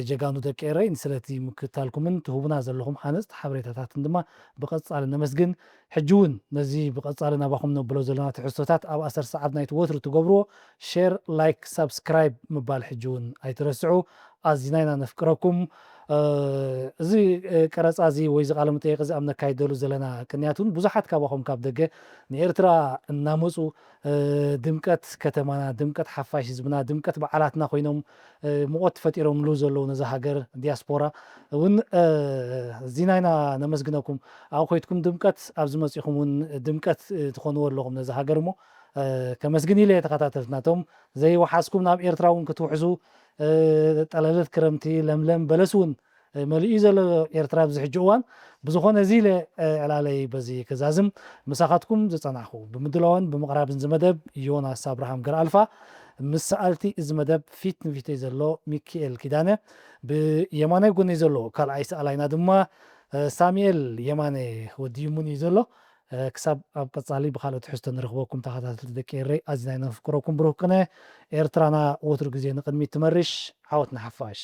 ጀጋኑ ደቂ ኤረይ ንስለቲ ምክታልኩምን ትህቡና ዘለኹም ሓነፅቲ ሓበሬታታትን ድማ ብቐፃሊ ነመስግን ሕጂ እውን ነዚ ብቐፃሊ ናባኹም ነብሎ ዘለና ትሕዝቶታት ኣብ 10 ሰዓት ናይቲ ወትሪ ትገብርዎ ሼር ላይክ ሳብስክራይብ ምባል ሕጂ እውን ኣይትረስዑ ኣዝና ኢና ነፍቅረኩም እዚ ቀረፃ እዚ ወይ እዚ ቃለ መጠይቅ እዚ ኣብ ነካይደሉ ዘለና ቅንያቱን ብዙሓት ካባኹም ካብ ደገ ንኤርትራ እናመፁ ድምቀት ከተማና ድምቀት ሓፋሽ ህዝብና ድምቀት በዓላትና ኮይኖም ሙቆት ፈጢሮምሉ ዘለዉ ነዚ ሃገር ዲያስፖራ እውን እዚና ኢና ነመስግነኩም ኣብ ኮይትኩም ድምቀት ኣብዚ መፂኹም እውን ድምቀት ትኾንዎ ኣለኹም ነዚ ሃገር እሞ ከመስግን ኢለ ተኸታተልትናቶም ዘይወሓስኩም ናብ ኤርትራ እውን ክትውሕዙ ጠለለት ክረምቲ ለምለም በለስ እውን መሊኡ ዘሎ ኤርትራ ኣብዚ ሕጂ እዋን ብዝኾነ እዚ ኢለ ዕላለይ በዚ ክዛዝም ምሳኻትኩም ዝፀናሕኹ ብምድላውን ብምቕራብን ዝመደብ ዮናስ ኣብርሃም ገርኣልፋ ምስ ሰኣልቲ እዚ መደብ ፊት ንፊተይ ዘሎ ሚካኤል ኪዳነ ብየማናይ ጎነይ ዘሎ ካልኣይ ሰኣላይና ድማ ሳሙኤል የማነ ወዲሙን እዩ ዘሎ ክሳብ ኣብ ቀፃሊ ብካልኦት ትሕዝቶ ንረኽበኩም ተኸታተልቲ ደቂ ኤረይ ኣዝና ኢና ነፍቅረኩም ብሩህ ቅነ ኤርትራና ወትሩ ግዜ ንቅድሚት ትመርሽ ዓወትና ሓፋሽ